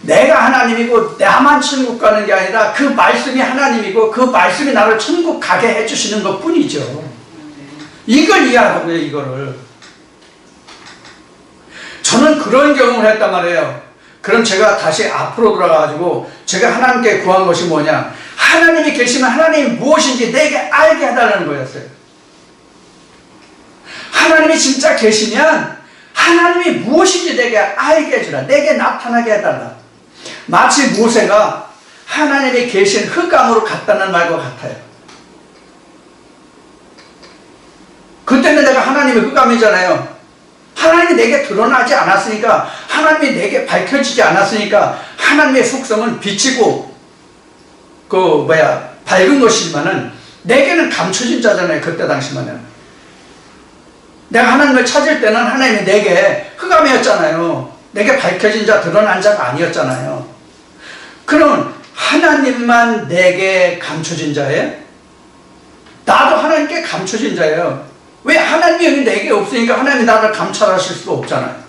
내가 하나님이고 나만 천국 가는 게 아니라 그 말씀이 하나님이고 그 말씀이 나를 천국 가게 해주시는 것 뿐이죠. 이걸 이해하라고요. 이거를. 저는 그런 경험을 했단 말이에요. 그럼 제가 다시 앞으로 돌아가가지고 제가 하나님께 구한 것이 뭐냐? 하나님이 계시면 하나님이 무엇인지 내게 알게 해달라는 거였어요. 하나님이 진짜 계시면 하나님이 무엇인지 내게 알게 해주라. 내게 나타나게 해달라. 마치 모세가 하나님이 계신 흑암으로 갔다는 말과 같아요. 그때는 내가 하나님의 흑암이잖아요. 하나님이 내게 드러나지 않았으니까, 하나님이 내게 밝혀지지 않았으니까 하나님의 속성은 빛이고 밝은 것이지만은 내게는 감춰진 자잖아요. 그때 당시만은 내가 하나님을 찾을 때는 하나님이 내게 흑암이었잖아요. 내게 밝혀진 자, 드러난 자가 아니었잖아요. 그러면 하나님만 내게 감춰진 자예요? 나도 하나님께 감춰진 자예요. 왜? 하나님이 내게 없으니까 하나님이 나를 감찰하실 수도 없잖아요.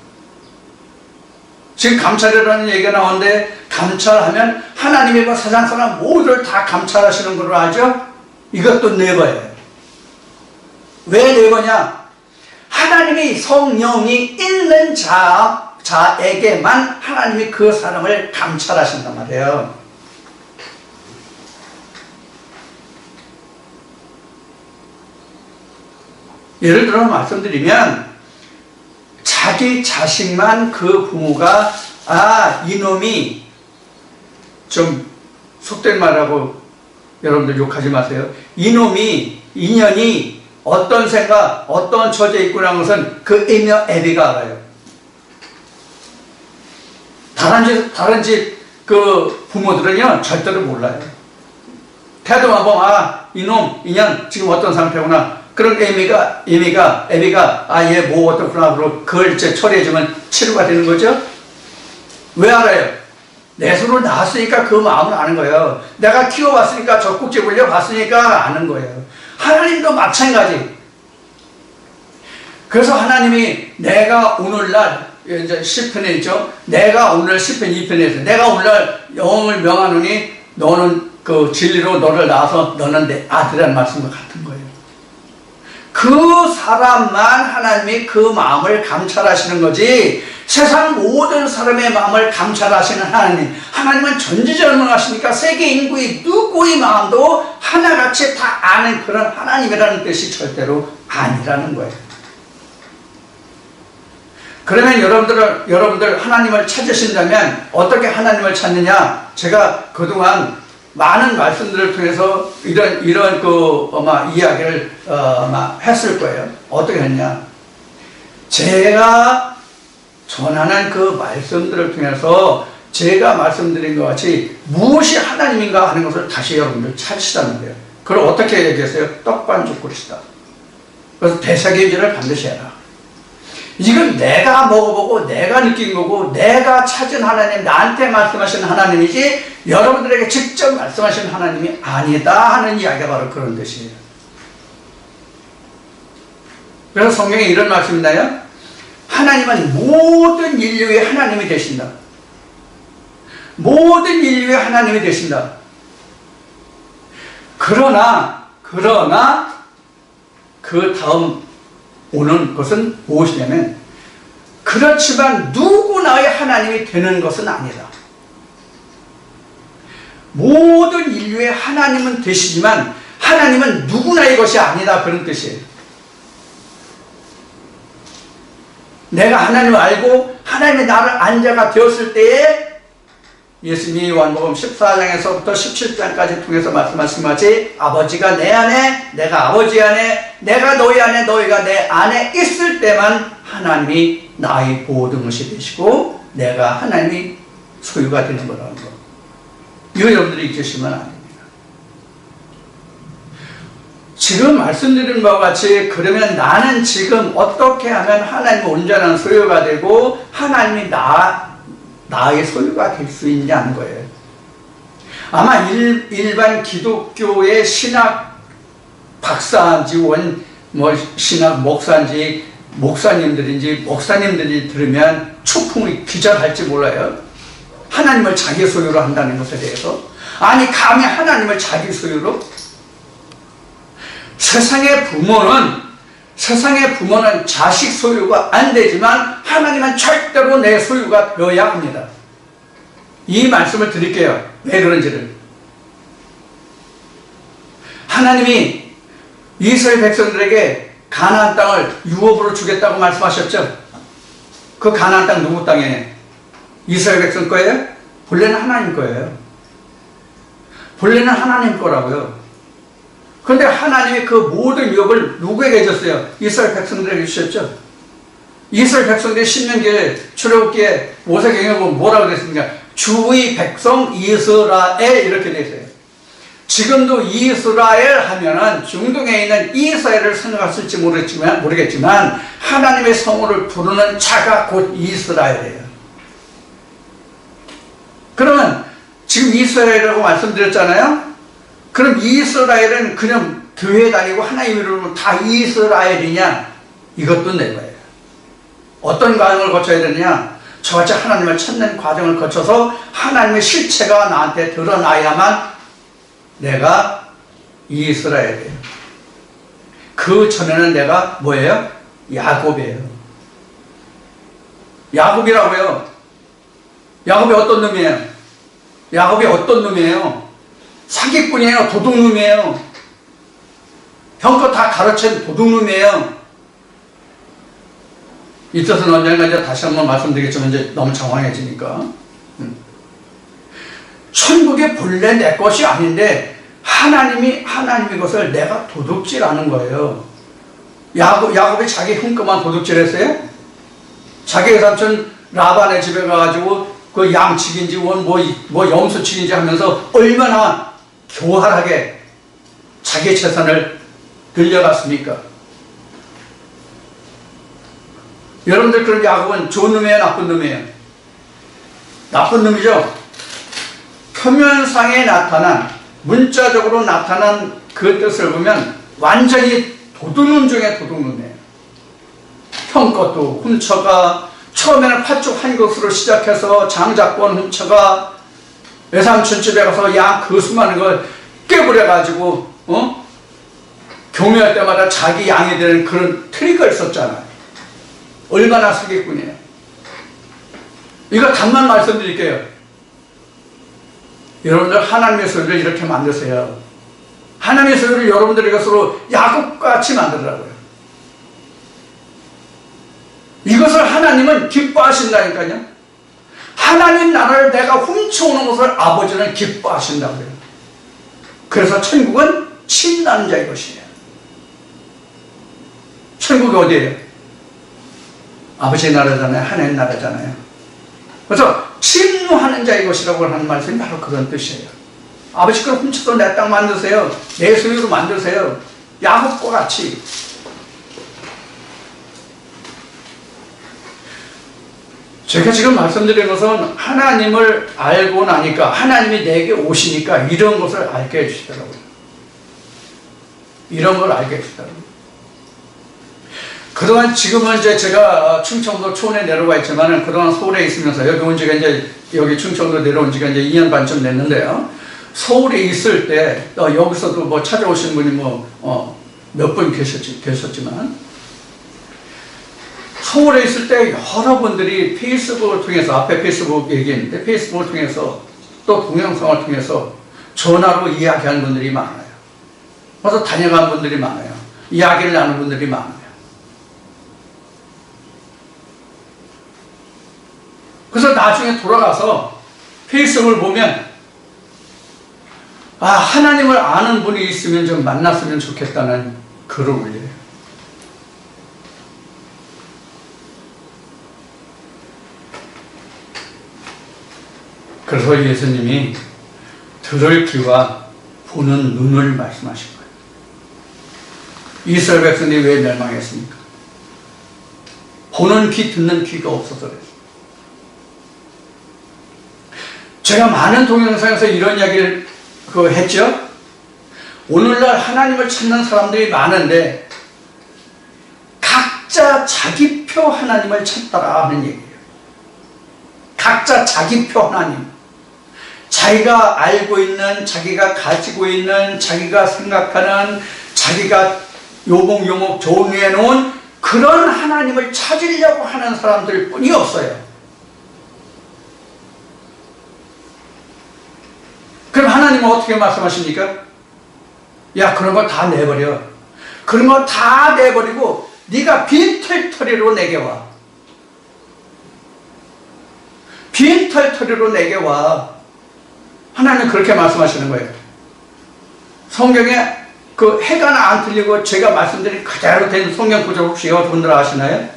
지금 감찰이라는 얘기가 나오는데, 감찰하면 하나님이 세상 사람 모두를 다 감찰하시는 걸로 알죠? 이것도 네버예요. 왜 네버냐? 하나님이 성령이 있는 자에게만 하나님이 그 사람을 감찰하신단 말이에요. 예를 들어 말씀드리면, 자기 자식만 그 부모가 이놈이 좀 속된 말하고 여러분들 욕하지 마세요. 인연이 어떤 생각, 어떤 처지에 있구나 것은 그 애비가 알아요. 다른 집 그 부모들은요, 절대로 몰라요. 태도만 보면, 이놈, 인연, 지금 어떤 상태구나. 그런 애비가, 얘 뭐 어떻구나. 그러고 그걸 이제 처리해주면 치료가 되는 거죠? 왜 알아요? 내 손으로 낳았으니까 그 마음을 아는 거예요. 내가 키워봤으니까 젖꼭지 물려봤으니까 아는 거예요. 하나님도 마찬가지. 그래서 하나님이 내가 오늘날 이제 10편에 있죠. 내가 오늘 10편 2편에서 내가 오늘날 영을 명하노니 너는 그 진리로 너를 낳아서 너는 내 아들이라는 말씀과 같은 거예요. 그 사람만 하나님이 그 마음을 감찰하시는 거지 세상 모든 사람의 마음을 감찰하시는 하나님은 전지전능하시니까 세계 인구의 누구의 마음도 하나같이 다 아는 그런 하나님이라는 뜻이 절대로 아니라는 거예요. 그러면 여러분들 하나님을 찾으신다면 어떻게 하나님을 찾느냐? 제가 그동안 많은 말씀들을 통해서 이런 아마 이야기를 아마 했을 거예요. 어떻게 했냐? 제가 전하는 그 말씀들을 통해서 제가 말씀드린 것 같이 무엇이 하나님인가 하는 것을 다시 여러분들 찾으시다는 거예요. 그걸 어떻게 얘기했어요? 떡반죽 그릇이다. 그래서 대사계기를 반드시 해라. 이건 내가 먹어보고 내가 느낀 거고 내가 찾은 하나님, 나한테 말씀하시는 하나님이지 여러분들에게 직접 말씀하시는 하나님이 아니다 하는 이야기가 바로 그런 뜻이에요. 그래서 성경에 이런 말씀이 있나요? 하나님은 모든 인류의 하나님이 되신다. 모든 인류의 하나님이 되신다. 그러나 그 다음 오는 것은 무엇이냐면 그렇지만 누구나의 하나님이 되는 것은 아니다. 모든 인류의 하나님은 되시지만 하나님은 누구나의 것이 아니다 그런 뜻이에요. 내가 하나님을 알고 하나님이 나를 안자가 되었을 때에 예수님이 요한복음 14장에서부터 17장까지 통해서 말씀하신 것이 아버지가 내 안에 내가 아버지 안에 내가 너희 안에 너희가 내 안에 있을 때만 하나님이 나의 모든 것이 되시고 내가 하나님이 소유가 되는 거라는 거. 이거 여러분들이 잊으시면 안 됩니다. 지금 말씀드린 바와 같이 그러면 나는 지금 어떻게 하면 하나님의 온전한 소유가 되고 하나님이 나의 소유가 될 수 있냐는 거예요. 아마 일반 기독교의 신학 박사인지 신학 목사인지 목사님들이 들으면 추풍이 기절할지 몰라요. 하나님을 자기 소유로 한다는 것에 대해서. 아니 감히 하나님을 자기 소유로? 세상의 부모는 자식 소유가 안 되지만 하나님은 절대로 내 소유가 되어야 합니다. 이 말씀을 드릴게요. 왜 그런지를. 하나님이 이스라엘 백성들에게 가나안 땅을 유업으로 주겠다고 말씀하셨죠. 그 가나안 땅 누구 땅이에요? 이스라엘 백성 거예요? 본래는 하나님 거예요. 본래는 하나님 거라고요. 그런데 하나님이 그 모든 유업을 누구에게 줬어요? 이스라엘 백성들에게 주셨죠. 이스라엘 백성들이 신명기에 출애굽기에 모세경에 보면 뭐라고 됐습니까? 주의 백성 이스라엘 이렇게 되어 있어요. 지금도 이스라엘 하면은 중동에 있는 이스라엘을 생각했을지 모르겠지만 하나님의 성호를 부르는 자가 곧 이스라엘이에요. 그러면 지금 이스라엘이라고 말씀드렸잖아요. 그럼 이스라엘은 그냥 교회 다니고 하나님 이름으로 다 이스라엘이냐? 이것도 내 거예요. 어떤 과정을 거쳐야 되느냐? 저같이 하나님을 찾는 과정을 거쳐서 하나님의 실체가 나한테 드러나야만 내가 이스라엘이에요. 그 전에는 내가 뭐예요? 야곱이에요. 야곱이라고요. 야곱이 어떤 놈이에요? 야곱이 어떤 놈이에요? 사기꾼이에요. 도둑놈이에요. 형껏 다 가르친 도둑놈이에요. 이뜻은 언젠가 이제 다시 한번 말씀드리겠지만 이제 너무 장황해지니까. 천국의 본래 내 것이 아닌데 하나님이 것을 내가 도둑질하는 거예요. 야곱이 자기 흠값만 도둑질했어요? 자기 외삼촌 라반의 집에 가가지고 그 양치기인지 뭐 염소치기인지 하면서 얼마나 교활하게 자기 재산을 들려갔습니까? 여러분들 그럼 야곱은 좋은 놈이에요, 나쁜 놈이에요? 나쁜 놈이죠. 표면상에 나타난, 문자적으로 나타난 그 뜻을 보면 완전히 도둑놈 중에 도둑놈이에요. 형 것도 훔쳐가, 처음에는 팥죽 한 것으로 시작해서 장작권 훔쳐가, 외삼촌 집에 가서 양 그 수많은 걸 깨부려가지고 경매할 때마다 자기 양이 되는 그런 트릭을 썼잖아요. 얼마나 사기꾼이에요. 이거 답만 말씀드릴게요. 여러분들 하나님의 소유를 이렇게 만드세요. 하나님의 소유를 여러분들이 것으로 야곱같이 만들라고요. 이것을 하나님은 기뻐하신다니까요. 하나님 나라를 내가 훔쳐오는 것을 아버지는 기뻐하신다고요. 그래서 천국은 침나는 자의 것이에요. 천국이 어디예요? 아버지의 나라잖아요. 하나님 나라잖아요. 그래서 침노하는 자의 것이라고 하는 말씀이 바로 그런 뜻이에요. 아버지 걸 훔쳐서 내 땅 만드세요. 내 소유로 만드세요. 야곱과 같이. 제가 지금 말씀드린 것은 하나님을 알고 나니까, 하나님이 내게 오시니까 이런 것을 알게 해주시더라고요. 이런 걸 알게 해주시더라고요. 그동안 지금은 이제 제가 충청도 초원에 내려와 있지만은 그동안 서울에 있으면서 여기 온 지가 이제 여기 충청도 내려온 지가 이제 2년 반쯤 됐는데요. 서울에 있을 때 여기서도 뭐 찾아오신 분이 몇 분 계셨지만 서울에 있을 때 여러분들이 페이스북을 통해서, 앞에 페이스북 얘기했는데 페이스북을 통해서 또 동영상을 통해서 전화로 이야기하는 분들이 많아요. 그래서 다녀간 분들이 많아요. 이야기를 나누는 분들이 많아요. 그래서 나중에 돌아가서 페이스북을 보면 하나님을 아는 분이 있으면 좀 만났으면 좋겠다는 글을 올려요. 그래서 예수님이 들을 귀와 보는 눈을 말씀하신 거예요. 이스라엘 백성들이 왜 멸망했습니까? 보는 귀, 듣는 귀가 없어서 그랬어요. 제가 많은 동영상에서 이런 이야기를 했죠. 오늘날 하나님을 찾는 사람들이 많은데 각자 자기표 하나님을 찾더라 하는 얘기예요. 각자 자기표 하나님. 자기가 알고 있는, 자기가 가지고 있는, 자기가 생각하는, 자기가 요목요목 정리해 놓은 그런 하나님을 찾으려고 하는 사람들 뿐이 없어요. 그럼 하나님은 어떻게 말씀하십니까? 야, 그런 거 다 내버려. 그런 거 다 내버리고 네가 빈털터리로 내게 와. 빈털터리로 내게 와. 하나님은 그렇게 말씀하시는 거예요. 성경에 그 해가 안 틀리고 제가 말씀드린 그대로 된 성경 구절 혹시 여러분들 아시나요?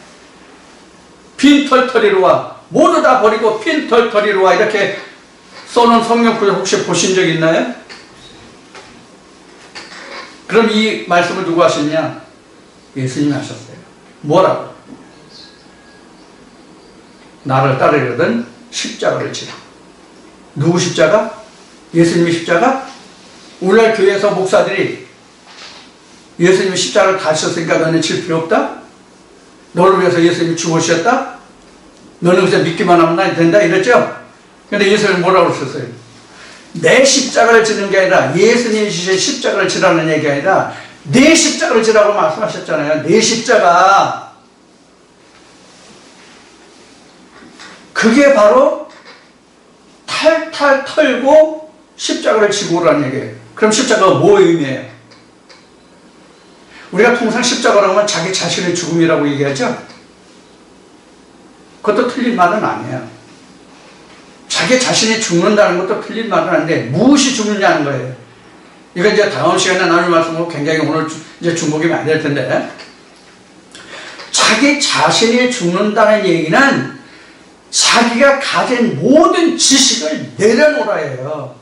빈털터리로 와. 모두 다 버리고 빈털터리로 와. 이렇게 써놓은 성경 구절 혹시 보신 적 있나요? 그럼 이 말씀을 누구 하셨냐? 예수님이 하셨어요. 뭐라고? 나를 따르려던 십자가를 지라. 누구 십자가? 예수님의 십자가? 오늘날 교회에서 목사들이 예수님이 십자가를 다 지셨으니까 너는 질 필요 없다? 너를 위해서 예수님이 죽으셨다? 너는 그냥 믿기만 하면 나 된다? 이랬죠? 근데 예수님은 뭐라고 그러셨어요? 내 십자가를 지는 게 아니라 예수님이 지신 십자가를 지라는 얘기가 아니라 내 십자가를 지라고 말씀하셨잖아요. 내 십자가. 그게 바로 탈탈 털고 십자가를 지고 오라는 얘기예요. 그럼 십자가가 뭐 의미해요? 우리가 통상 십자가라고 하면 자기 자신의 죽음이라고 얘기하죠? 그것도 틀린 말은 아니에요. 자기 자신이 죽는다는 것도 틀린 말은 아닌데 무엇이 죽느냐는 거예요. 이거 이제 다음 시간에 나눌 말씀으로 굉장히 오늘 이제 중복이 많이 될 텐데, 자기 자신이 죽는다는 얘기는 자기가 가진 모든 지식을 내려놓으라예요.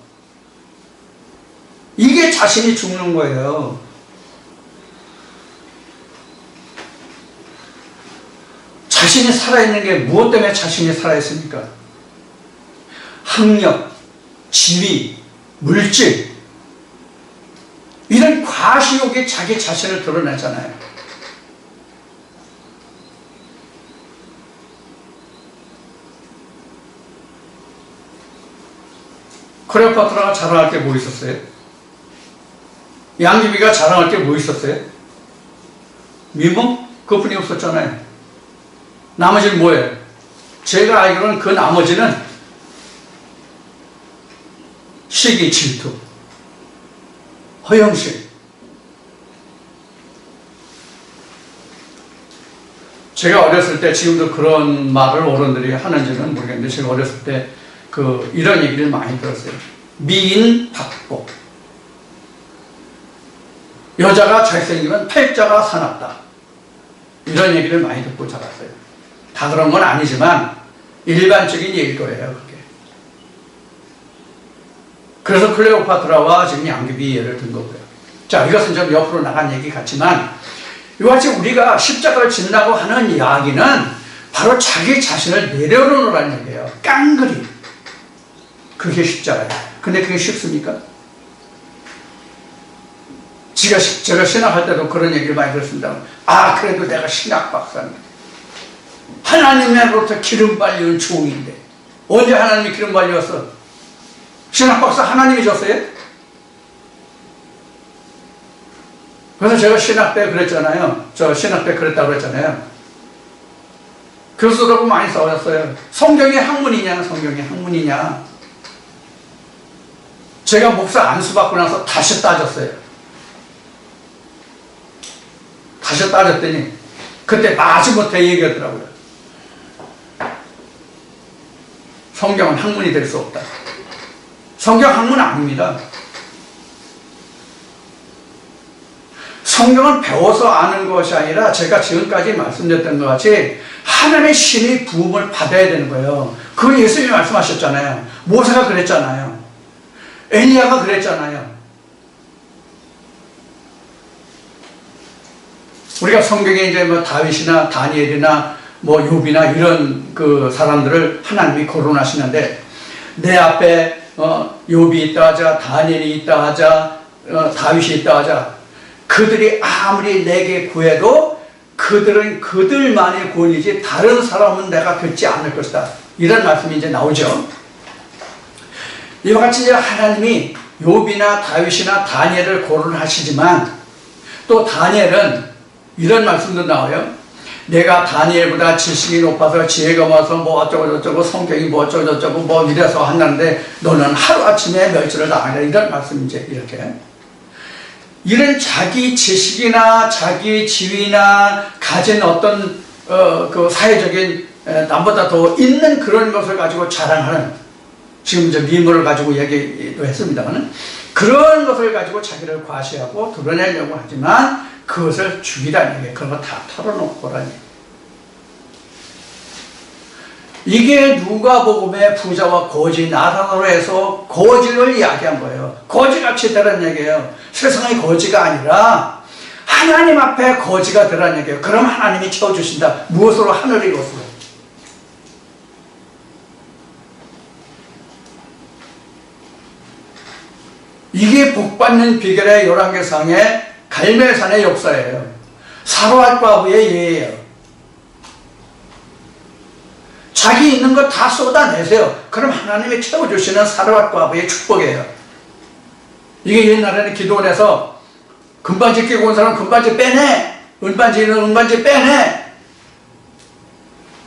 이게 자신이 죽는 거예요. 자신이 살아있는 게 무엇 때문에 자신이 살아있습니까? 학력, 지위, 물질, 이런 과시욕이 자기 자신을 드러내잖아요. 클레오파트라가 자랑할 게 뭐 있었어요? 양귀비가 자랑할 게 뭐 있었어요? 미모? 그뿐이 없었잖아요. 나머지는 뭐예요? 제가 알기로는 그 나머지는 시기, 질투, 허영심. 제가 어렸을 때, 지금도 그런 말을 어른들이 하는지는 모르겠는데, 제가 어렸을 때 이런 얘기를 많이 들었어요. 미인 박복. 여자가 잘생기면 팔자가 사납다. 이런 얘기를 많이 듣고 자랐어요. 다 그런 건 아니지만 일반적인 얘기일 거예요, 그게. 그래서 클레오파트라와 지금 양귀비 예를 든 거고요. 자, 이것은 좀 옆으로 나간 얘기 같지만, 이같이 우리가 십자가를 지나고 하는 이야기는 바로 자기 자신을 내려놓으라는 얘기예요. 깡그리. 그게 십자가예요. 근데 그게 쉽습니까? 제가 신학할 때도 그런 얘기를 많이 들었습니다. 아, 그래도 내가 신학 박사입니다. 하나님으로부터 기름 발리는 종인데. 언제 하나님이 기름 발렸어? 신학 박사 하나님이 줬어요? 그래서 제가 신학 때 그랬잖아요. 저 신학 때 그랬다고 그랬잖아요. 교수들하고 많이 싸웠어요. 성경이 학문이냐, 성경이 학문이냐. 제가 목사 안수 받고 나서 다시 따졌어요. 다시 따졌더니 그때 마지못해 얘기하더라고요. 성경은 학문이 될 수 없다. 성경 학문 아닙니다. 성경은 배워서 아는 것이 아니라 제가 지금까지 말씀드렸던 것 같이 하나님의 신의 부음을 받아야 되는 거예요. 그건 예수님이 말씀하셨잖아요. 모세가 그랬잖아요. 엘리야가 그랬잖아요. 우리가 성경에 이제 뭐 다윗이나 다니엘이나 뭐 욥이나 이런 그 사람들을 하나님이 거론하시는데, 내 앞에 욥이 있다 하자, 다니엘이 있다 하자, 다윗이 있다 하자, 그들이 아무리 내게 구해도 그들은 그들만의 구원이지 다른 사람은 내가 듣지 않을 것이다. 이런 말씀이 이제 나오죠. 이와 같이 이제 하나님이 욥이나 다윗이나 다니엘을 거론하시지만, 또 다니엘은 이런 말씀도 나와요. 내가 다니엘보다 지식이 높아서 지혜가 많아서 뭐 어쩌고 저쩌고 성격이 뭐 어쩌고 저쩌고 뭐 이래서 한다는데 너는 하루아침에 멸절을 당하리라. 이런 말씀 이제 이렇게. 이런 자기 지식이나 자기 지위나 가진 어떤 그 사회적인 남보다 더 있는 그런 것을 가지고 자랑하는, 지금 이제 미모를 가지고 얘기도 했습니다만, 그런 것을 가지고 자기를 과시하고 드러내려고 하지만 그것을 죽이라는 얘기예요. 그런 거 다 털어놓고 라는 얘기예요. 이게 누가복음의 부자와 거지 나사로로 해서 거지를 이야기한 거예요. 거지같이 되라는 얘기예요. 세상의 거지가 아니라 하나님 앞에 거지가 되라는 얘기예요. 그럼 하나님이 채워주신다. 무엇으로? 하늘의 것으로. 이게 복받는 비결의 열왕기상의 갈멜산의 역사예요. 사로앗 과부의 예예요. 자기 있는 거 다 쏟아내세요. 그럼 하나님이 채워주시는 사로앗 과부의 축복이에요. 이게 옛날에는 기도원에서 금반지 끼고 온 사람 금반지 빼내, 은반지는 은반지 빼내,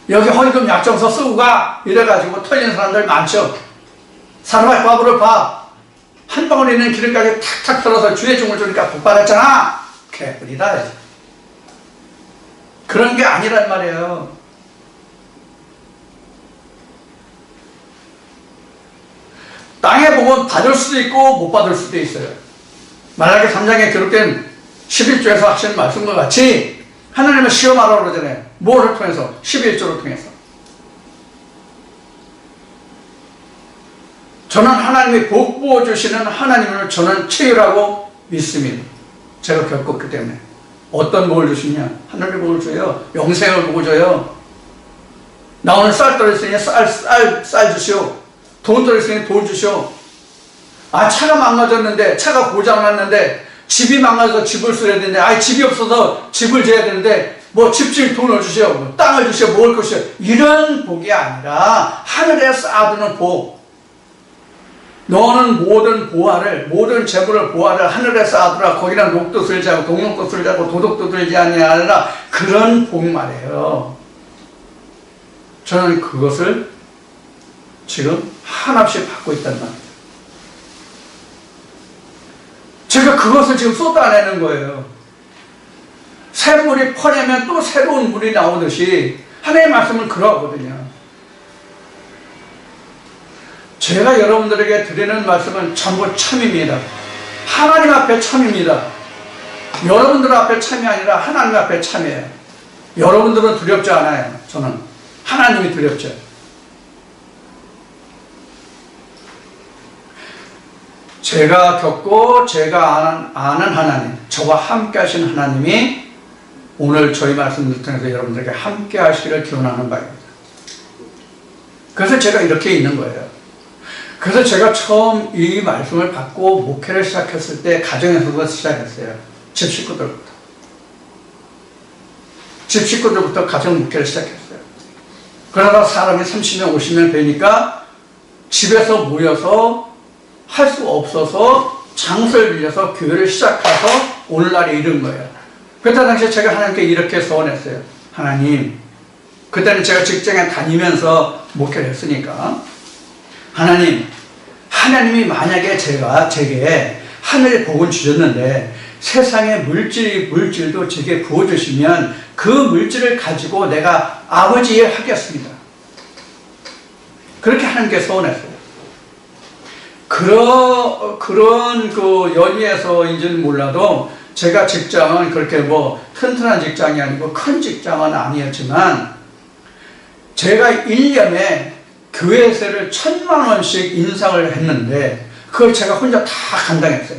여기 헌금 약정서 쓰고 가, 이래가지고 털린 사람들 많죠. 사로앗 과부를 봐. 한 방울 있는 기름까지 탁탁 털어서 주의 종을 주니까 복 받았잖아. 개뿔이다. 그런 게 아니란 말이에요. 땅의 복은 받을 수도 있고 못 받을 수도 있어요. 말라기 3장에 기록된 11조에서 하시는 말씀과 같이 하나님은 시험하라고 그러잖아요. 뭐를 통해서? 11조를 통해서. 저는 하나님이 복 부어주시는 하나님을 저는 체휼하고 믿습니다. 제가 겪었기 때문에. 어떤 복을 주시냐? 하늘의 복을 줘요. 영생을 복을 줘요. 나 오늘 쌀 떨어졌으니 쌀 주시오. 돈 떨어졌으니 돈 주시오. 아, 차가 망가졌는데, 차가 고장났는데, 집이 망가져서 집을 써야 되는데, 아, 집이 없어서 집을 지어야 되는데, 뭐 집질 돈을 주시오. 뭐 땅을 주시오. 먹을 것이오. 이런 복이 아니라 하늘에 쌓아두는 복. 너는 모든 보화를, 모든 재물을 보화를 하늘에 쌓아두라. 거기는 녹도 들지 않고 동록도 들지 않고 도덕도 들지 아니하라. 그런 복 말이에요. 저는 그것을 지금 한없이 받고 있단 말이에요. 제가 그것을 지금 쏟아내는 거예요. 새 물이 퍼내면 또 새로운 물이 나오듯이 하나님의 말씀은 그러하거든요. 제가 여러분들에게 드리는 말씀은 전부 참입니다. 하나님 앞에 참입니다. 여러분들 앞에 참이 아니라 하나님 앞에 참이에요. 여러분들은 두렵지 않아요. 저는 하나님이 두렵죠. 제가 겪고 제가 아는 하나님, 저와 함께 하신 하나님이 오늘 저희 말씀을 통해서 여러분들에게 함께 하시기를 기원하는 바입니다. 그래서 제가 이렇게 있는 거예요. 그래서 제가 처음 이 말씀을 받고 목회를 시작했을 때 가정에서부터 시작했어요. 집 식구들부터 가정 목회를 시작했어요. 그러다 사람이 30명, 50명 되니까 집에서 모여서 할 수 없어서 장소를 빌려서 교회를 시작해서 오늘날에 이른 거예요. 그때 당시에 제가 하나님께 이렇게 소원했어요. 하나님, 그때는 제가 직장에 다니면서 목회를 했으니까 하나님이 만약에 제게 하늘의 복을 주셨는데 세상의 물질도 제게 부어주시면 그 물질을 가지고 내가 아버지 일 하겠습니다. 그렇게 하나님께 소원했어요. 그런 그 연위에서인지는 몰라도 제가 직장은 그렇게 뭐 튼튼한 직장이 아니고 큰 직장은 아니었지만 제가 1년에 교회세를 1,000만 원씩 인상을 했는데 그걸 제가 혼자 다 감당했어요.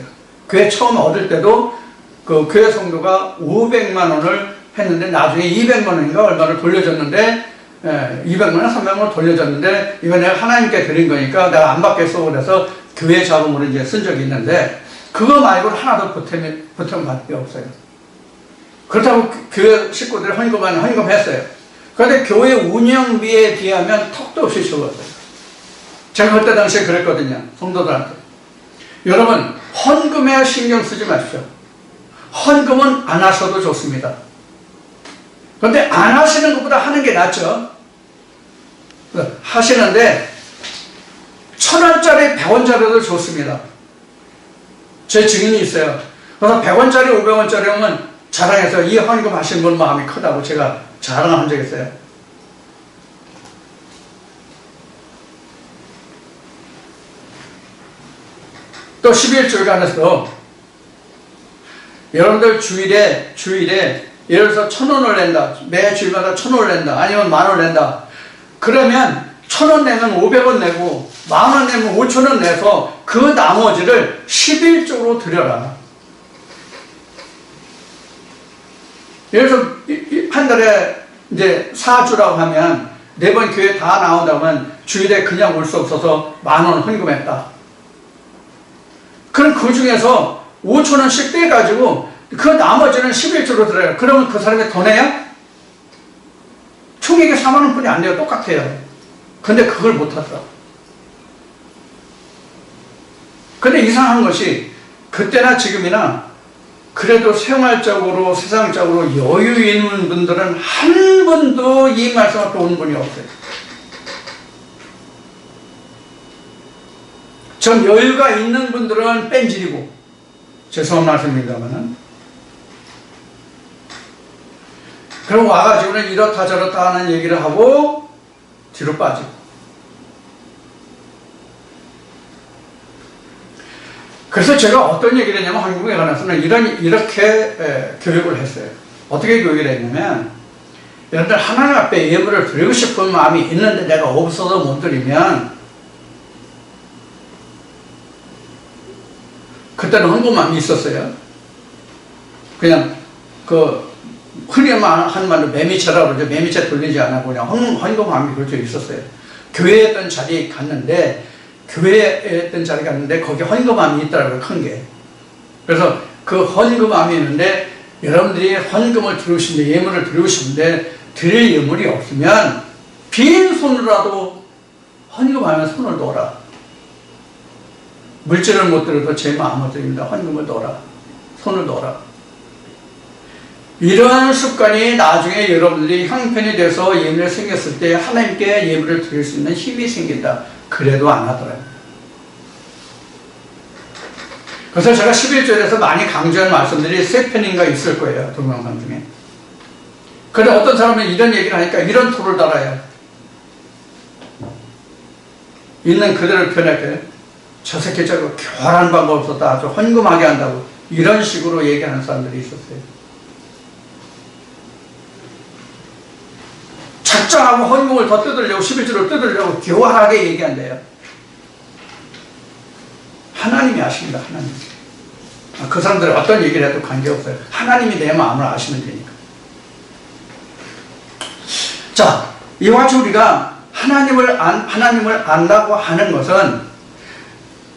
교회 처음 얻을 때도 그 교회 성도가 500만 원을 했는데 나중에 200만 원인가 얼마를 돌려줬는데 200만 원, 300만 원 돌려줬는데 이거 내가 하나님께 드린 거니까 내가 안 받겠어 그래서 교회 자금으로 이제 쓴 적이 있는데 그거 말고는 하나도 보탬 받을 게 없어요. 그렇다고 교회 식구들이 헌금했어요. 그런데 교회 운영비에 비하면 턱도 없이 적었어요. 제가 그때 당시에 그랬거든요. 성도들한테. 여러분, 헌금에 신경 쓰지 마십시오. 헌금은 안 하셔도 좋습니다. 그런데 안 하시는 것보다 하는 게 낫죠. 하시는데 1,000원짜리 100원짜리도 좋습니다. 제 증인이 있어요. 그래서 100원짜리 500원짜리 오면 자랑해서 이 헌금 하신 분 마음이 크다고 제가 자랑한 적이 있어요. 또 11주일간에서 여러분들 주일에 예를 들어서 1,000원을 낸다. 매 주일마다 1,000원을 낸다. 아니면 10,000원 낸다. 그러면 1,000원 내면 500원 내고 10,000원 내면 5,000원 내서 그 나머지를 11조로 드려라. 예를 들어서 한 달에 이제 4주라고 하면 4번 교회 다 나온다면 주일에 그냥 올 수 없어서 10,000원 헌금했다. 그럼 그 중에서 5,000원씩 떼가지고 그 나머지는 11조로 들어요. 그러면 그 사람이 더 내요? 총액이 40,000원 뿐이 안 돼요. 똑같아요. 근데 그걸 못하더라고. 근데 이상한 것이 그때나 지금이나 그래도 생활적으로 세상적으로 여유 있는 분들은 한 분도 이 말씀 앞에 오는 분이 없어요. 전 여유가 있는 분들은 뺀질이고 죄송한 말씀입니다만은 그럼 와가지고는 이렇다 저렇다 하는 얘기를 하고 뒤로 빠지고 그래서 제가 어떤 얘기를 했냐면 한국에 관해서는 이렇게 교육을 했어요. 어떻게 교육을 했냐면, 여러분들 하나님 앞에 예물을 드리고 싶은 마음이 있는데 내가 없어서 못 드리면, 그때는 헌금함이 있었어요. 그냥 흔히 하는 말로 매미채라고 그러죠. 매미채 돌리지 않고 그냥 헌금함이 그렇게 있었어요. 교회에 있던 자리에 갔는데 거기 헌금함이 있더라고요. 큰 게. 그래서 그 헌금함이 있는데 여러분들이 헌금을 드리고 싶은데, 예물을 드리고 싶은데 드릴 예물이 없으면 빈손으로라도 헌금함에 손을 놓아라. 물질을 못 드려도 제 마음을 드립니다. 헌금을 놓아라. 손을 놓아라. 이러한 습관이 나중에 여러분들이 형편이 돼서 예물이 생겼을 때 하나님께 예물을 드릴 수 있는 힘이 생긴다. 그래도 안 하더라고요. 그래서 제가 11절에서 많이 강조한 말씀들이 3편인가 있을 거예요. 동영상 중에. 그런데 어떤 사람은 이런 얘기를 하니까 이런 토를 달아요. 있는 그대로 표현할게요. 저 새끼 저거 교활한 방법 없었다. 아주 헌금하게 한다고. 이런 식으로 얘기하는 사람들이 있었어요. 작정하고 헌금을 더 뜯으려고 11조를 뜯으려고 교활하게 얘기한대요. 하나님이 아십니다. 하나님. 그 사람들은 어떤 얘기를 해도 관계없어요. 하나님이 내 마음을 아시면 되니까. 자, 이와 같이 우리가 하나님을 안다고 하는 것은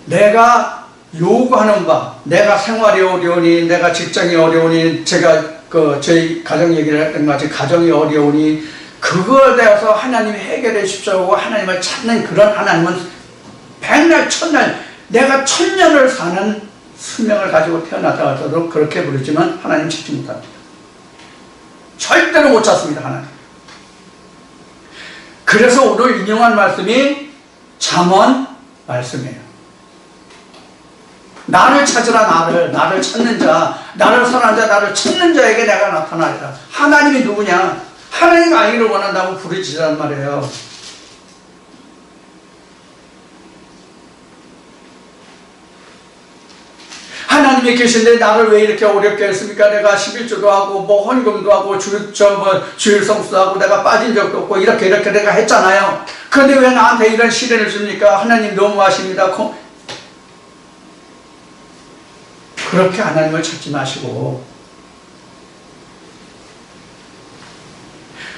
내가 요구하는 바, 내가 생활이 어려우니, 내가 직장이 어려우니, 제가 저희 가정 얘기를 했던 것 같이 가정이 어려우니, 그거에 대해서 하나님이 해결해 주십시오 하고 하나님을 찾는 그런 하나님은 백날 천날 내가 1000년을 사는 수명을 가지고 태어났다 하더라도 그렇게 부르지만 하나님 찾지 못합니다. 절대로 못 찾습니다. 하나님. 그래서 오늘 인용한 말씀이 잠언 말씀이에요. 나를 찾으라. 나를 찾는 자, 나를 선한 자, 나를 찾는 자에게 내가 나타나리라. 하나님이 누구냐? 하나님 아니기를 원한다고 부르짖으란 말이에요. 하나님이 계신데 나를 왜 이렇게 어렵게 했습니까? 내가 11조도 하고 뭐 헌금도 하고 주일성수도 하고 내가 빠진 적도 없고 이렇게 내가 했잖아요. 그런데 왜 나한테 이런 시련을 줍니까? 하나님 너무하십니다. 그렇게 하나님을 찾지 마시고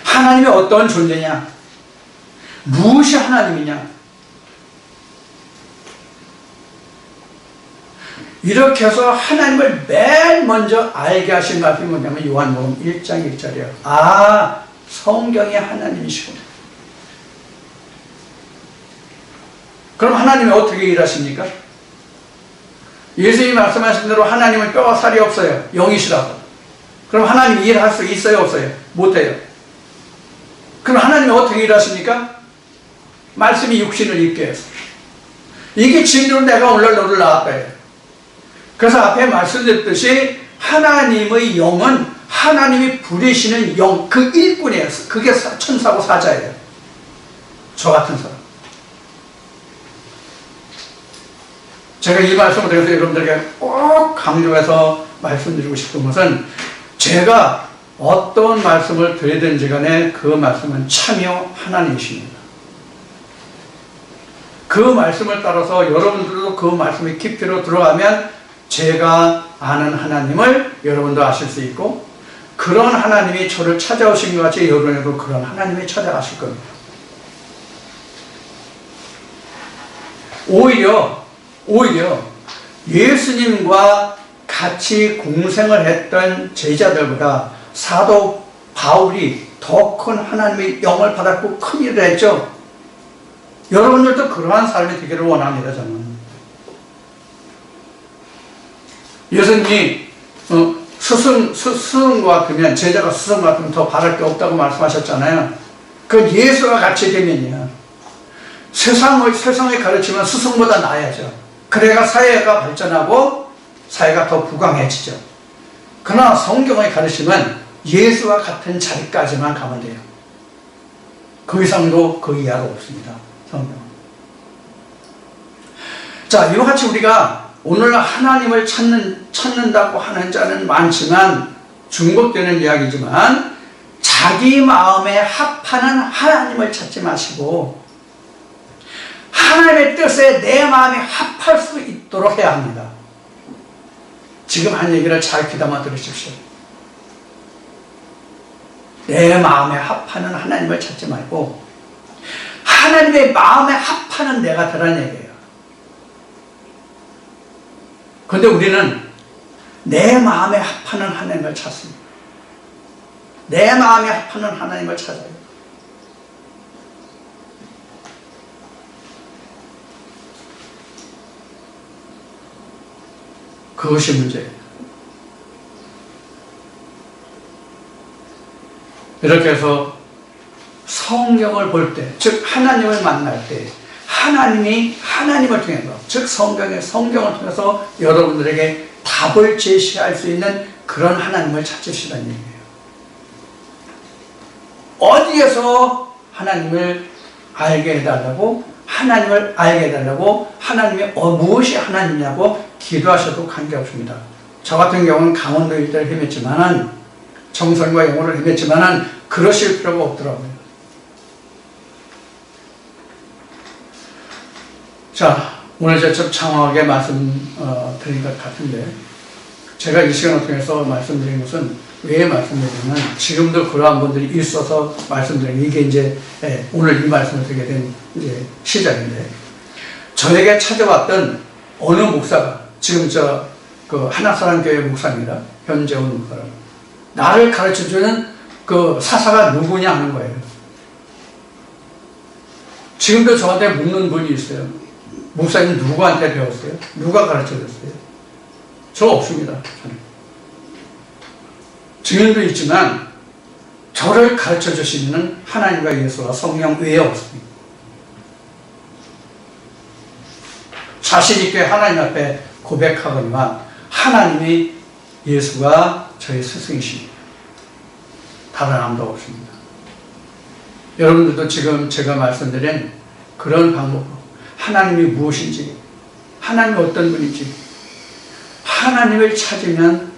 하나님이 어떤 존재냐? 무엇이 하나님이냐? 이렇게 해서 하나님을 맨 먼저 알게 하신 말씀이 뭐냐면 요한복음 1장 1절이에요. 아, 성경이 하나님이시구나. 그럼 하나님이 어떻게 일하십니까? 예수님이 말씀하신 대로 하나님은 뼈와 살이 없어요. 영이시라고. 그럼 하나님이 일할 수 있어요? 없어요? 못해요. 그럼 하나님이 어떻게 일하십니까? 말씀이 육신을 입게 해서. 이게 진리로 내가 오늘 너를 낳았다. 그래서 앞에 말씀드렸듯이 하나님의 영은 하나님이 부리시는 영, 그 일꾼이에요. 그게 천사고 사자예요. 저 같은 사람. 제가 이 말씀을 드려서 여러분들에게 꼭 강조해서 말씀드리고 싶은 것은 제가 어떤 말씀을 드리든지 간에 그 말씀은 참여 하나님이십니다. 그 말씀을 따라서 여러분들도 그 말씀의 깊이로 들어가면 제가 아는 하나님을 여러분도 아실 수 있고 그런 하나님이 저를 찾아오신 것 같이 여러분에도 그런 하나님이 찾아가실 겁니다. 오히려 예수님과 같이 공생을 했던 제자들보다 사도 바울이 더 큰 하나님의 영을 받았고 큰 일을 했죠. 여러분들도 그러한 삶이 되기를 원합니다. 저는. 예수님이 스승과 같으면 제자가 스승과 같으면 더 바랄 게 없다고 말씀하셨잖아요. 그 예수와 같이 되면요 세상의 가르치면 스승보다 나아야죠. 그래야 사회가 발전하고 사회가 더 부강해지죠. 그러나 성경의 가르침은 예수와 같은 자리까지만 가면 돼요. 그 이상도 그 이하도 없습니다. 성경. 자, 이와 같이 우리가 오늘 하나님을 찾는다고 하는 자는 많지만, 중복되는 이야기지만, 자기 마음에 합하는 하나님을 찾지 마시고 하나님의 뜻에 내 마음이 합할 수 있도록 해야 합니다. 지금 한 얘기를 잘 귀담아 들으십시오. 내 마음에 합하는 하나님을 찾지 말고 하나님의 마음에 합하는 내가 되라는 얘기예요. 그런데 우리는 내 마음에 합하는 하나님을 찾습니다. 내 마음에 합하는 하나님을 찾아요. 그것이 문제예요. 이렇게 해서 성경을 볼 때, 즉 하나님을 만날 때 하나님을 통해서, 즉 성경을 통해서 여러분들에게 답을 제시할 수 있는 그런 하나님을 찾으시라는 얘기예요. 어디에서 하나님을 알게 해달라고, 하나님을 알게 해달라고, 하나님의 무엇이 하나님이냐고 기도하셔도 관계없습니다. 저 같은 경우는 강원도 일대를 헤맸지만은, 정선과 영어를 헤맸지만은 그러실 필요가 없더라고요. 자, 오늘 좀 장황하게 말씀드린 것 같은데, 제가 이 시간을 통해서 말씀드린 것은 왜 말씀드리냐면, 지금도 그러한 분들이 있어서 말씀드린, 이게 이제 오늘 이 말씀을 드리게 된 이제 시작인데, 저에게 찾아왔던 어느 목사가, 지금 그 하나사랑교회 목사입니다. 현재원 목사라고. 나를 가르쳐주는 그 사사가 누구냐 하는 거예요. 지금도 저한테 묻는 분이 있어요. 목사님 누구한테 배웠어요? 누가 가르쳐줬어요? 저 없습니다. 저는. 증인도 있지만 저를 가르쳐주시는 하나님과 예수와 성령 외에 없습니다. 자신있게 하나님 앞에 고백하거니와 하나님이 예수가 저의 스승이십니다. 다른 아무도 없습니다. 여러분들도 지금 제가 말씀드린 그런 방법으로 하나님이 무엇인지, 하나님이 어떤 분인지, 하나님을 찾으면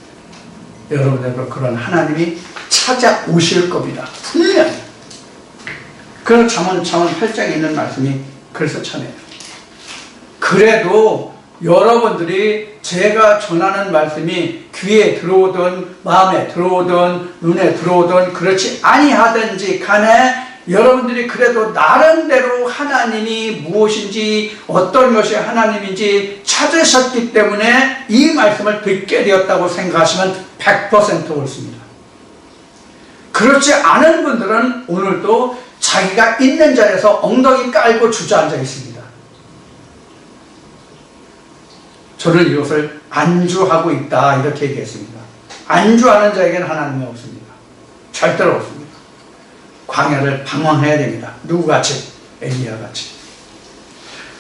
여러분들도 그런 하나님이 찾아오실 겁니다. 분명히. 그런 잠언 8장에 있는 말씀이 그래서 전해요. 그래도 여러분들이 제가 전하는 말씀이 귀에 들어오든 마음에 들어오든 눈에 들어오든 그렇지 아니하든지 간에 여러분들이 그래도 나름대로 하나님이 무엇인지 어떤 것이 하나님인지 찾으셨기 때문에 이 말씀을 듣게 되었다고 생각하시면 100% 옳습니다. 그렇지 않은 분들은 오늘도 자기가 있는 자리에서 엉덩이 깔고 주저앉아 있습니다. 저는 이것을 안주하고 있다 이렇게 얘기했습니다. 안주하는 자에게는 하나님이 없습니다. 절대로 없습니다. 광야를 방황해야 됩니다. 누구같이? 엘리야같이.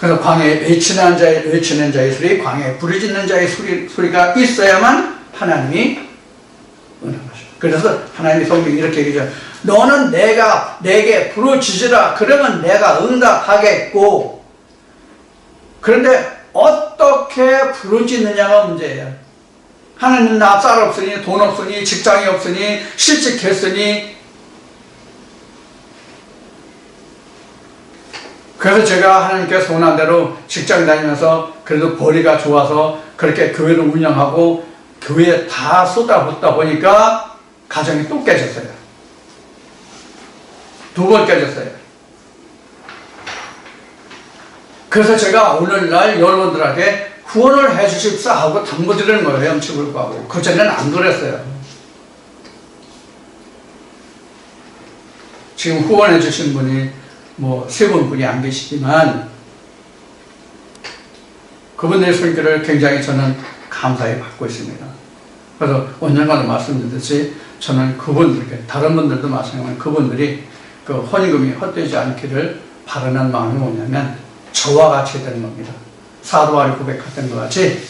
그래서 광야에 외치는 자의 소리, 광야에 부르짖는 자의 소리가 있어야만 하나님이 응답하셔요. 그래서 하나님의 성경이 이렇게 얘기하죠. 너는 내게 부르짖으라. 그러면 내가 응답하겠고. 그런데 어떻게 부르짖느냐가 문제예요. 하나님 나 쌀 없으니, 돈 없으니, 직장이 없으니, 실직했으니. 그래서 제가 하나님께 소원한 대로 직장 다니면서 그래도 벌이가 좋아서 그렇게 교회를 운영하고 교회에 다 쏟아붓다 보니까 가정이 또 깨졌어요. 2번 깨졌어요. 그래서 제가 오늘날 여러분들에게 후원을 해주십사 하고 당부드리는 거예요. 염치 불구하고. 그전에는 안 그랬어요. 지금 후원해 주신 분이 뭐 3분이 안 계시지만 그분들의 손길을 굉장히 저는 감사히 받고 있습니다. 그래서 언젠가도 말씀드렸듯이 저는 그분들께, 다른 분들도 마찬가지로 그분들이 그 헌금이 헛되지 않기를 바라는 마음이 뭐냐면 저와 같이 되는 겁니다. 사도 바울이 고백했던 것 같이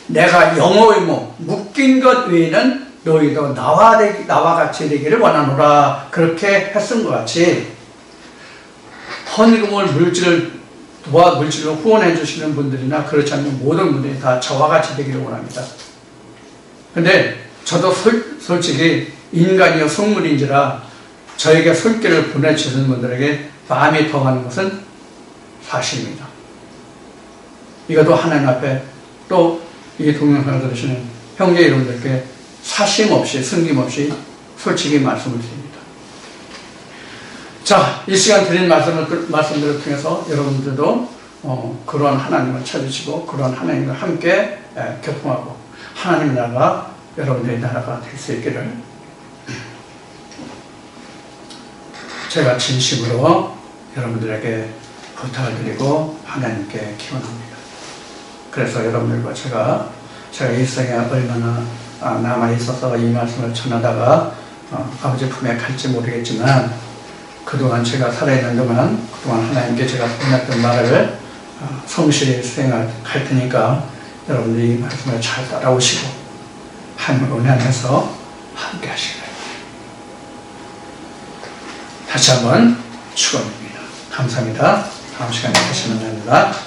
내가 영어의 묶인 것 외에는 너희도 나와 같이 되기를 원하노라. 그렇게 했은 것 같이 헌금을 물질을 물질로 후원해 주시는 분들이나 그렇지 않는 모든 분들이 다 저와 같이 되기를 원합니다. 근데 저도 솔직히 인간이여 속물인지라 저에게 손길을 보내주시는 분들에게 마음이 더가는 것은 사실입니다. 이것도 하나님 앞에 또 이 동영상을 들으시는 형제 여러분들께 사심 없이 숨김없이 솔직히 말씀을 드립니다. 자, 이 시간 드린 말씀들을 통해서 여러분들도 그러한 하나님을 찾으시고 그러한 하나님과 함께 교통하고 하나님의 나라가 여러분들의 나라가 될 수 있기를 제가 진심으로 여러분들에게 부탁을 드리고 하나님께 기원합니다. 그래서 여러분들과 제가 일생에 얼마나 남아있어서 이 말씀을 전하다가 아버지 품에 갈지 모르겠지만 그동안 제가 살아있는 동안 그동안 하나님께 제가 보냈던 말을 성실히 수행할 테니까 여러분들이 이 말씀을 잘 따라오시고 하나님을 은혜하면서 함께 하시길 다시 한번 축원드립니다. 감사합니다. 다음 시간에 다시 만납니다.